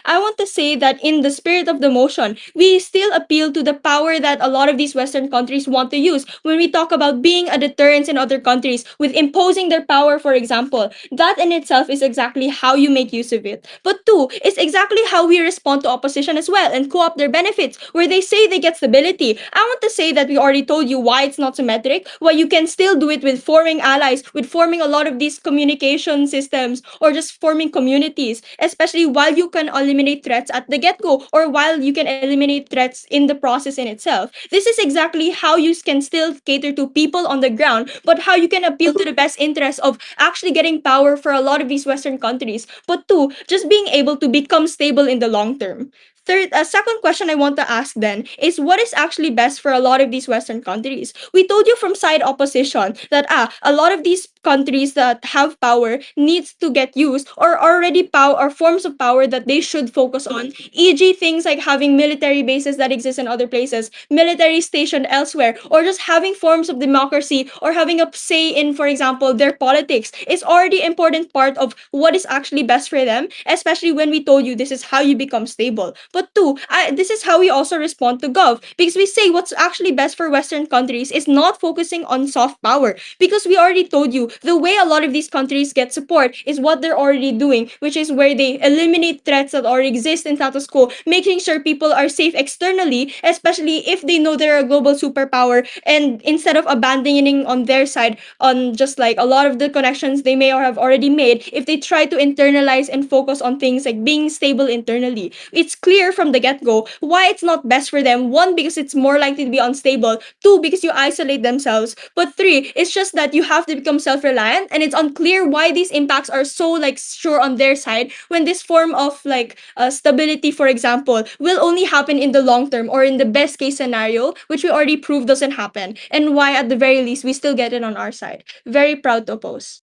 I want to say that in the spirit of the motion, we still appeal to the power that a lot of these Western countries want to use. When we talk about being a deterrence in other countries with imposing their power, for example, that in itself is exactly how you make use of it. But two, it's exactly how we respond to opposition as well and co-opt their benefits, where they say they get stability. I want to say that we already told you why it's not symmetric, why you can still do it with forming allies, with forming a lot of these communication systems, or just forming communities, especially while you can eliminate threats at the get-go, or while you can eliminate threats in the process in itself. This is exactly how you can still cater to people on the ground, but how you can appeal to the best interest of actually getting power for a lot of these Western countries. But two, just being able to become stable in the long term. Third, a second question I want to ask then is, what is actually best for a lot of these Western countries? We told you from side opposition that a lot of these countries that have power needs to get used, or already power or forms of power that they should focus on, e.g. things like having military bases that exist in other places, military stationed elsewhere, or just having forms of democracy, or having a say in, for example, their politics. It's already important part of what is actually best for them, especially when we told you this is how you become stable. But two, this is how we also respond to Gov, because we say what's actually best for Western countries is not focusing on soft power, because we already told you the way a lot of these countries get support is what they're already doing, which is where they eliminate threats that already exist in status quo, making sure people are safe externally, especially if they know they're a global superpower, and instead of abandoning on their side on just like a lot of the connections they may or have already made, if they try to internalize and focus on things like being stable internally. It's clear clear from the get-go why it's not best for them. One, because it's more likely to be unstable. Two, because you isolate themselves. But three, it's just that you have to become self-reliant, and it's unclear why these impacts are so like sure on their side when this form of like stability, for example, will only happen in the long term or in the best case scenario, which we already proved doesn't happen. And why, at the very least, we still get it on our side. Very proud to oppose.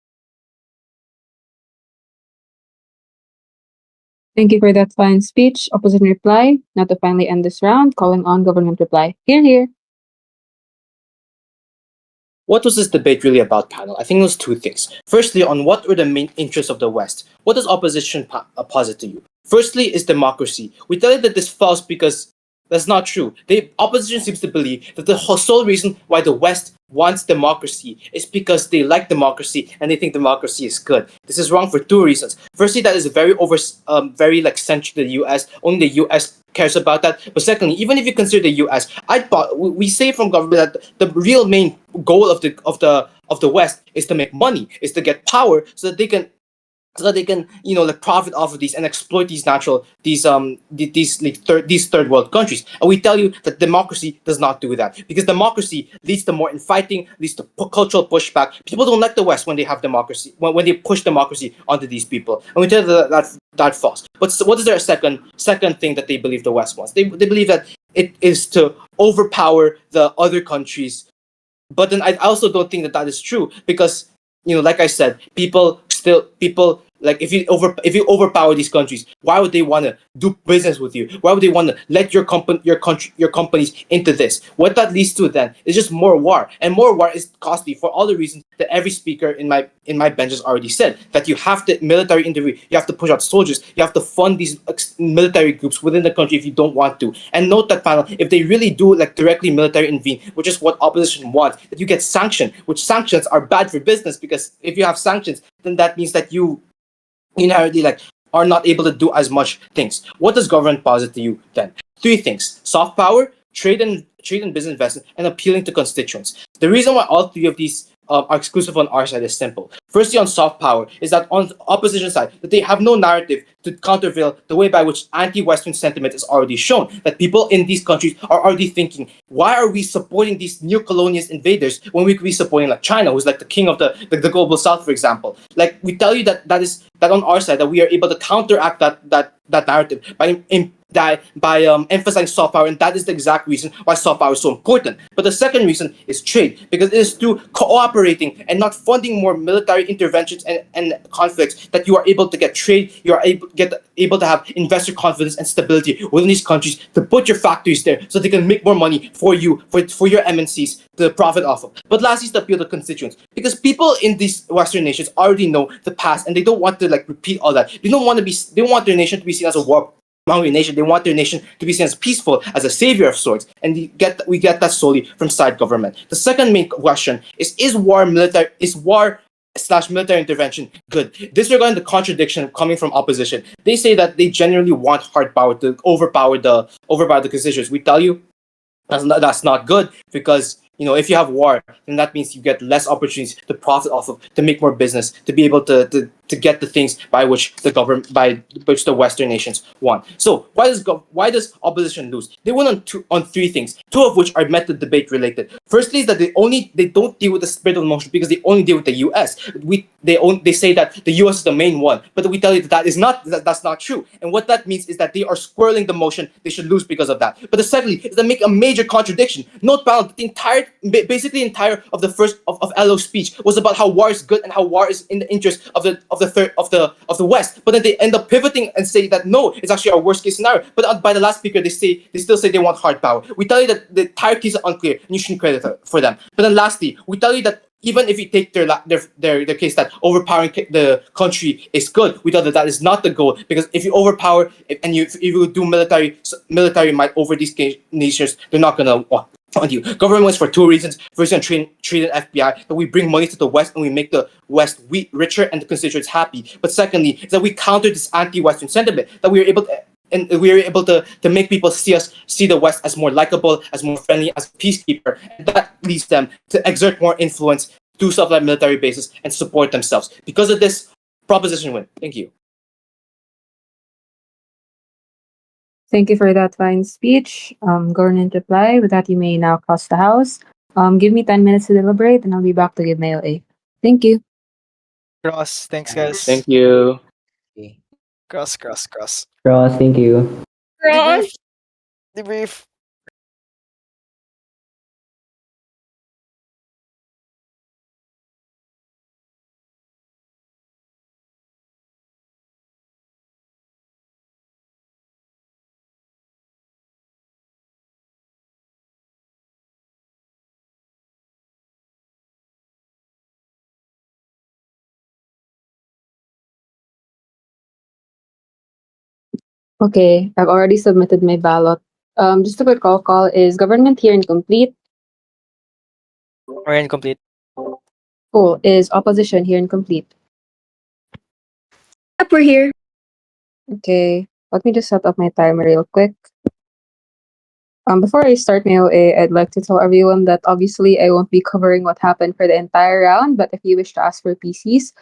Thank you for that fine speech. Opposition reply. Now to finally end this round, calling on government reply. Here, here. What was this debate really about, panel? I think it was two things. Firstly, on what were the main interests of the West? What does opposition posit to you? Firstly, is democracy. We tell you that this false because that's not true. The opposition seems to believe that the sole reason why the West wants democracy is because they like democracy and they think democracy is good. This is wrong for two reasons. Firstly, that is very like centric to the U.S. Only the U.S. cares about that. But secondly, even if you consider the U.S., we say from government that the real main goal of the West is to make money, is to get power, so that they can like profit off of these and exploit these these third world countries. And we tell you that democracy does not do that, because democracy leads to more infighting, leads to cultural pushback. People don't like the West when they have democracy, when they push democracy onto these people, and we tell you that false. But what is their second thing that they believe the West wants? They believe that it is to overpower the other countries. But then I also don't think that is true, because like I said, people like if you overpower these countries, why would they want to do business with you? Why would they want to let your companies into this? What that leads to then is just more war, and more war is costly for all the reasons that every speaker in my bench has already said. That you have to military intervene, you have to push out soldiers, you have to fund these military groups within the country if you don't want to. And note that, panel, if they really do like directly military intervene, which is what opposition wants, that you get sanctioned, which sanctions are bad for business, because if you have sanctions, then that means that you inherently like are not able to do as much things. What does government posit to you then? Three things: soft power, trade and business investment, and appealing to constituents. The reason why all three of these are exclusive on our side is simple. Firstly, on soft power, is that on the opposition side, that they have no narrative to countervail the way by which anti-Western sentiment is already shown. That people in these countries are already thinking, why are we supporting these neo-colonialist invaders when we could be supporting like China, who's like the king of the global south, for example? Like, we tell you that on our side, that we are able to counteract that narrative by emphasizing soft power, and that is the exact reason why soft power is so important. But the second reason is trade, because it is through cooperating and not funding more military interventions and conflicts that you are able to get trade, you are able to have investor confidence and stability within these countries, to put your factories there so they can make more money for you, for your MNCs to profit off of. But lastly is the appeal to constituents, because people in these Western nations already know the past and they don't want to like repeat all that. They want their nation to be seen as a war-hungry nation. They want their nation to be seen as peaceful, as a savior of sorts, and we get that solely from side government. The second main question is war slash military intervention good? Disregarding the contradiction coming from opposition, they say that they genuinely want hard power to overpower the constituents. We tell you that's not good, because if you have war, then that means you get less opportunities to profit off of, to make more business, to be able to get the things by which the Western nations want. So why does opposition lose? They win on three things, two of which are method debate related. Firstly is that they don't deal with the spirit of the motion, because they only deal with the US. They say that the US is the main one, but we tell you that's not true. And what that means is that they are squirreling the motion. They should lose because of that. But the secondly is that make a major contradiction. Note, panel, the entire of the first of LO's speech was about how war is good and how war is in the interest of the West. But then they end up pivoting and say that no, it's actually our worst case scenario. But by the last speaker, they still say they want hard power. We tell you that the entire case is unclear, and you shouldn't credit for them. But then lastly, we tell you that even if you take their case that overpowering the country is good, we tell that is not the goal, because if you overpower and if you do military might over these nations, they're not gonna want you. Government wins for two reasons. First, treat an FBI, that we bring money to the West and we make the West richer and the constituents happy. But secondly, is that we counter this anti-Western sentiment, that we are able to make people see the West as more likable, as more friendly, as a peacekeeper, and that leads them to exert more influence, do stuff like military bases, and support themselves. Because of this, proposition win. Thank you. Thank you for that fine speech. Government reply. With that, you may now cross the house. Give me 10 minutes to deliberate, and I'll be back to give my OA. Thank you. Cross. Thanks, Alright. guys. Thank you. Okay. Cross, cross, cross. Ross, thank you. Debrief. Debrief. Okay, I've already submitted my ballot. Just a quick roll call. Is government here incomplete? We're incomplete. Cool. Is opposition here incomplete? Yep, we're here. Okay, let me just set up my timer real quick. Before I start my OA, I'd like to tell everyone that obviously I won't be covering what happened for the entire round, but if you wish to ask for PCs,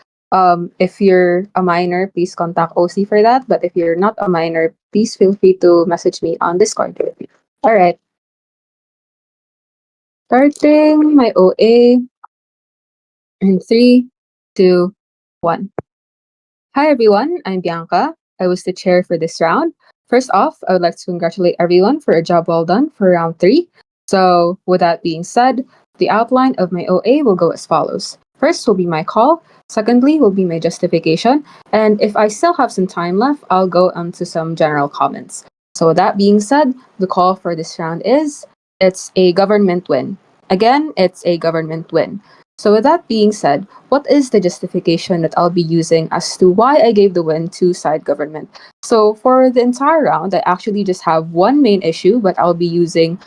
if you're a minor, please contact OC for that. But if you're not a minor, please feel free to message me on Discord. All right. Starting my OA in 3, 2, 1. Hi everyone, I'm Bianca. I was the chair for this round. First off, I would like to congratulate everyone for a job well done for round 3. So, with that being said, the outline of my OA will go as follows. First will be my call, secondly will be my justification, and if I still have some time left, I'll go on to some general comments. So, with that being said, the call for this round is it's a government win. Again, it's a government win. So, with that being said, what is the justification that I'll be using as to why I gave the win to side government? So for the entire round, I actually just have one main issue, but I'll be using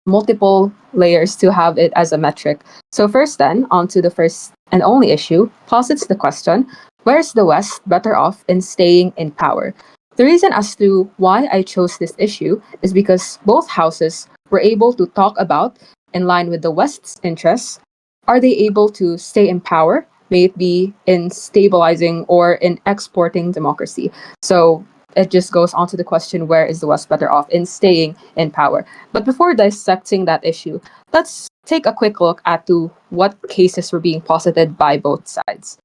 multiple layers to have it as a metric. So first then, on to the first and only issue, posits the question, where is the West better off in staying in power? The reason as to why I chose this issue is because both houses were able to talk about, in line with the West's interests, are they able to stay in power, may it be in stabilizing or in exporting democracy? So it just goes on to the question, where is the West better off in staying in power? But before dissecting that issue, let's take a quick look at to what cases were being posited by both sides.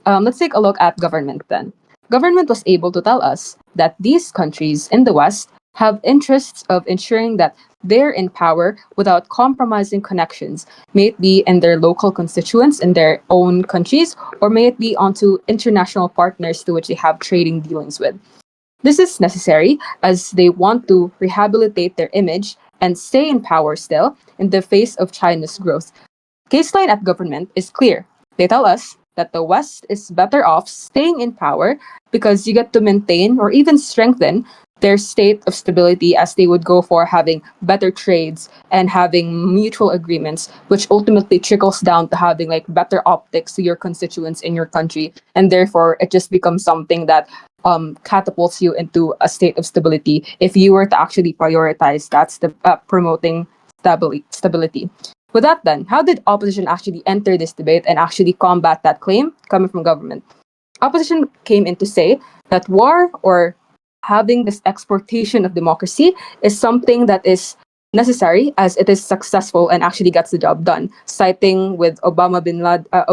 Let's take a look at government then. Government was able to tell us that these countries in the West have interests of ensuring that they're in power without compromising connections, may it be in their local constituents in their own countries, or may it be onto international partners to which they have trading dealings with. This is necessary as they want to rehabilitate their image and stay in power still in the face of China's growth. Case line at government is clear. They tell us that the West is better off staying in power because you get to maintain or even strengthen their state of stability as they would go for having better trades and having mutual agreements, which ultimately trickles down to having like better optics to your constituents in your country. And therefore, it just becomes something that catapults you into a state of stability if you were to actually prioritize that's the promoting stability. With that, then, how did opposition actually enter this debate and actually combat that claim coming from government? Opposition came in to say that war or having this exportation of democracy is something that is necessary as it is successful and actually gets the job done, citing with Osama,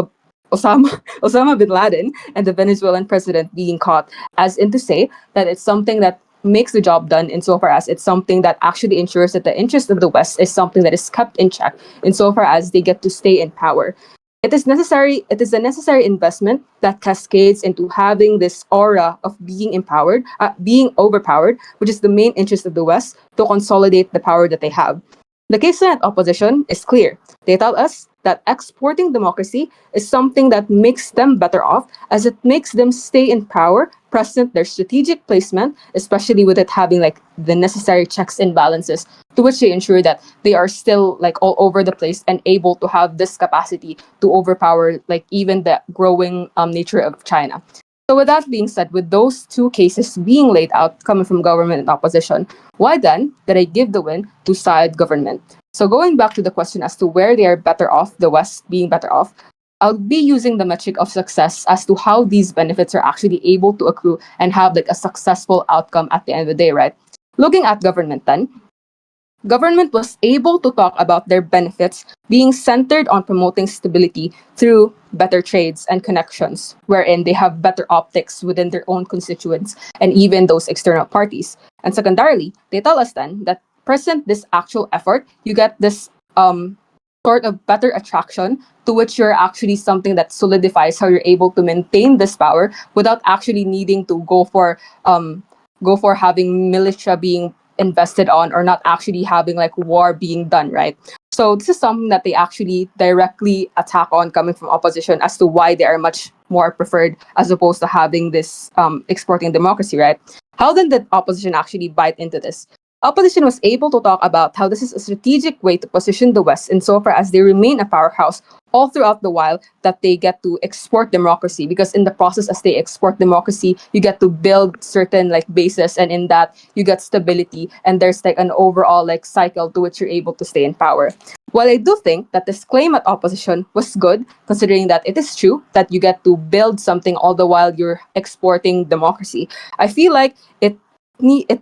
Osama bin Laden and the Venezuelan president being caught, as in to say that it's something that makes the job done insofar as it's something that actually ensures that the interest of the West is something that is kept in check insofar as they get to stay in power. It is a necessary investment that cascades into having this aura of being empowered, being overpowered, which is the main interest of the West to consolidate the power that they have. The case at opposition is clear. They tell us that exporting democracy is something that makes them better off as it makes them stay in power, present their strategic placement, especially with it having like the necessary checks and balances to which they ensure that they are still like all over the place and able to have this capacity to overpower like even the growing nature of China. So with that being said, with those two cases being laid out coming from government and opposition, why then did I give the win to side government? So going back to the question as to where they are better off, the West being better off, I'll be using the metric of success as to how these benefits are actually able to accrue and have like a successful outcome at the end of the day, right? Looking at government then, government was able to talk about their benefits being centered on promoting stability through better trades and connections, wherein they have better optics within their own constituents and even those external parties. And secondarily, they tell us then that present this actual effort, you get this sort of better attraction to which you're actually something that solidifies how you're able to maintain this power without actually needing to go for having militia being invested on or not actually having like war being done, right? So this is something that they actually directly attack on coming from opposition as to why they are much more preferred as opposed to having this exporting democracy, right? How then did opposition actually bite into this? Opposition was able to talk about how this is a strategic way to position the West insofar as they remain a powerhouse all throughout the while that they get to export democracy, because in the process as they export democracy you get to build certain like bases, and in that you get stability and there's like an overall like cycle to which you're able to stay in power. While I do think that this claim at opposition was good, considering that it is true that you get to build something all the while you're exporting democracy, I feel like it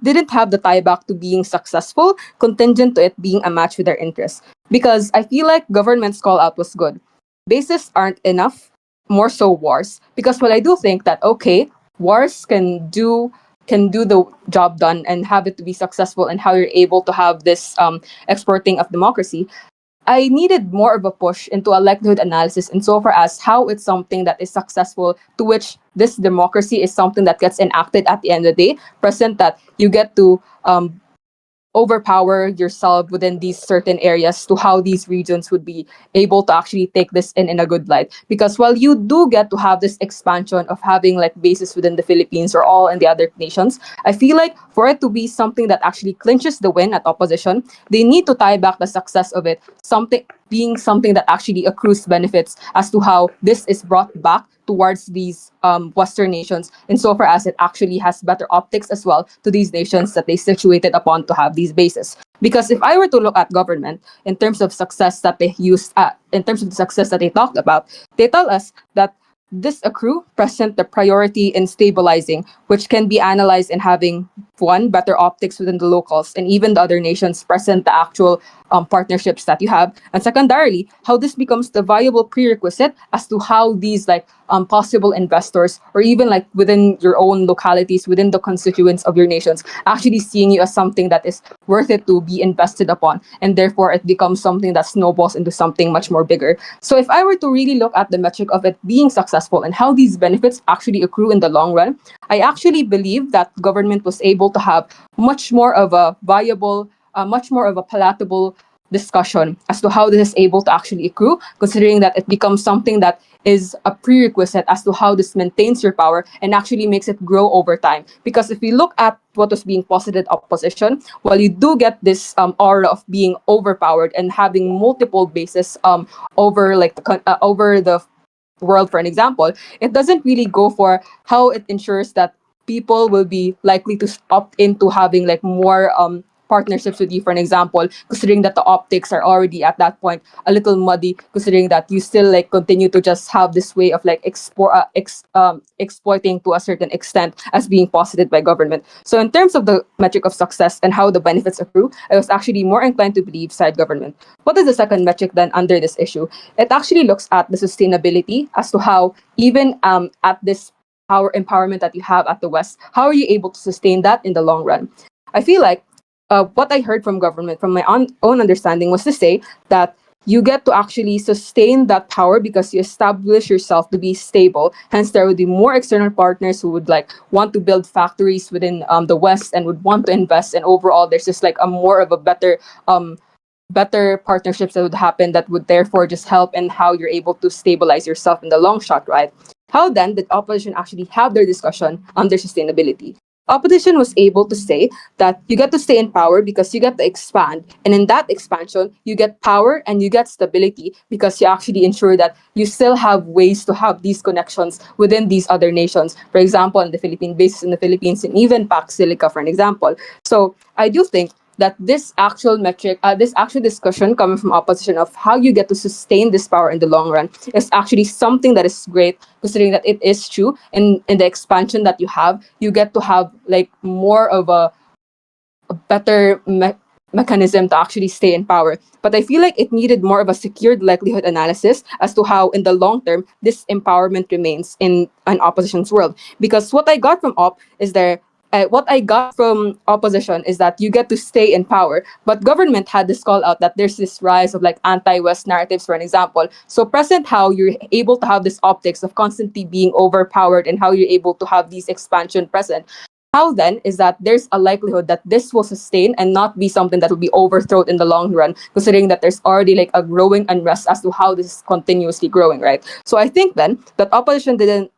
didn't have the tie back to being successful contingent to it being a match with their interests. Because I feel like government's call out was good. Bases aren't enough, more so wars. Because while I do think that okay, wars can do the job done and have it to be successful and how you're able to have this exporting of democracy, I needed more of a push into a likelihood analysis insofar as how it's something that is successful, to which this democracy is something that gets enacted at the end of the day, present that you get to overpower yourself within these certain areas to how these regions would be able to actually take this in a good light. Because while you do get to have this expansion of having like bases within the Philippines or all in the other nations, I feel like for it to be something that actually clinches the win at opposition, they need to tie back the success of it something that actually accrues benefits as to how this is brought back towards these Western nations, insofar as it actually has better optics as well to these nations that they situated upon to have these bases. Because if I were to look at government in terms of success that they used, in terms of the success that they talked about, they tell us that this accrue present the priority in stabilizing, which can be analyzed in having one, better optics within the locals and even the other nations present the actual partnerships that you have, and secondarily how this becomes the viable prerequisite as to how these like possible investors or even like within your own localities, within the constituents of your nations, actually seeing you as something that is worth it to be invested upon, and therefore it becomes something that snowballs into something much more bigger. So if I were to really look at the metric of it being successful and how these benefits actually accrue in the long run, I actually believe that government was able to have much more of a viable, much more of a palatable discussion as to how this is able to actually accrue, considering that it becomes something that is a prerequisite as to how this maintains your power and actually makes it grow over time. Because if you look at what was being posited opposition, while you do get this aura of being overpowered and having multiple bases over like over the world, for an example, it doesn't really go for how it ensures that people will be likely to opt into having like more partnerships with you, for an example, considering that the optics are already at that point a little muddy, considering that you still like continue to just have this way of like exploiting to a certain extent as being posited by government. So in terms of the metric of success and how the benefits accrue, I was actually more inclined to believe side government. What is the second metric then under this issue? It actually looks at the sustainability as to how even at this power empowerment that you have at the West, how are you able to sustain that in the long run? I feel like what I heard from government, from my own understanding, was to say that you get to actually sustain that power because you establish yourself to be stable. Hence, there would be more external partners who would like want to build factories within the West and would want to invest. And overall, there's just like a more of a better partnerships that would happen that would therefore just help in how you're able to stabilize yourself in the long shot, right? How then did opposition actually have their discussion on their sustainability? Opposition was able to say that you get to stay in power because you get to expand. And in that expansion, you get power and you get stability because you actually ensure that you still have ways to have these connections within these other nations. For example, in the Philippine bases in the Philippines and even Pax Silica, for an example. So I do think that this actual metric, this actual discussion coming from opposition of how you get to sustain this power in the long run is actually something that is great, considering that it is true in the expansion that you get to have like more of a better mechanism to actually stay in power. But I feel like it needed more of a secured likelihood analysis as to how, in the long term, this empowerment remains in an opposition's world. Because what I got from what I got from opposition is that you get to stay in power, but government had this call out that there's this rise of like anti-West narratives, for an example. So present how you're able to have this optics of constantly being overpowered and how you're able to have these expansion present. How then is that there's a likelihood that this will sustain and not be something that will be overthrown in the long run, considering that there's already like a growing unrest as to how this is continuously growing, right? So I think then that opposition didn't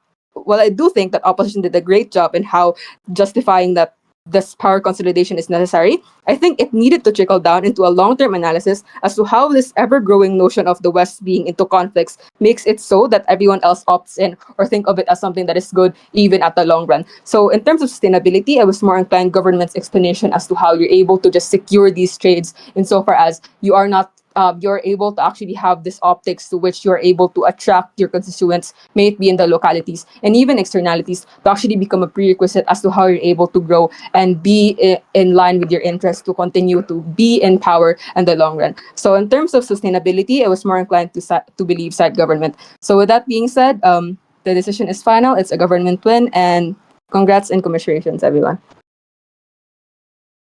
well, I do think that opposition did a great job in how justifying that this power consolidation is necessary. I think it needed to trickle down into a long-term analysis as to how this ever-growing notion of the West being into conflicts makes it so that everyone else opts in or think of it as something that is good even at the long run. So in terms of sustainability, I was more inclined government's explanation as to how you're able to just secure these trades insofar as you are not you're able to actually have this optics to which you're able to attract your constituents, may it be in the localities and even externalities, to actually become a prerequisite as to how you're able to grow and be in line with your interests to continue to be in power in the long run. So in terms of sustainability, I was more inclined to believe side government. So with that being said, the decision is final. It's a government win, and congrats and commiserations, everyone.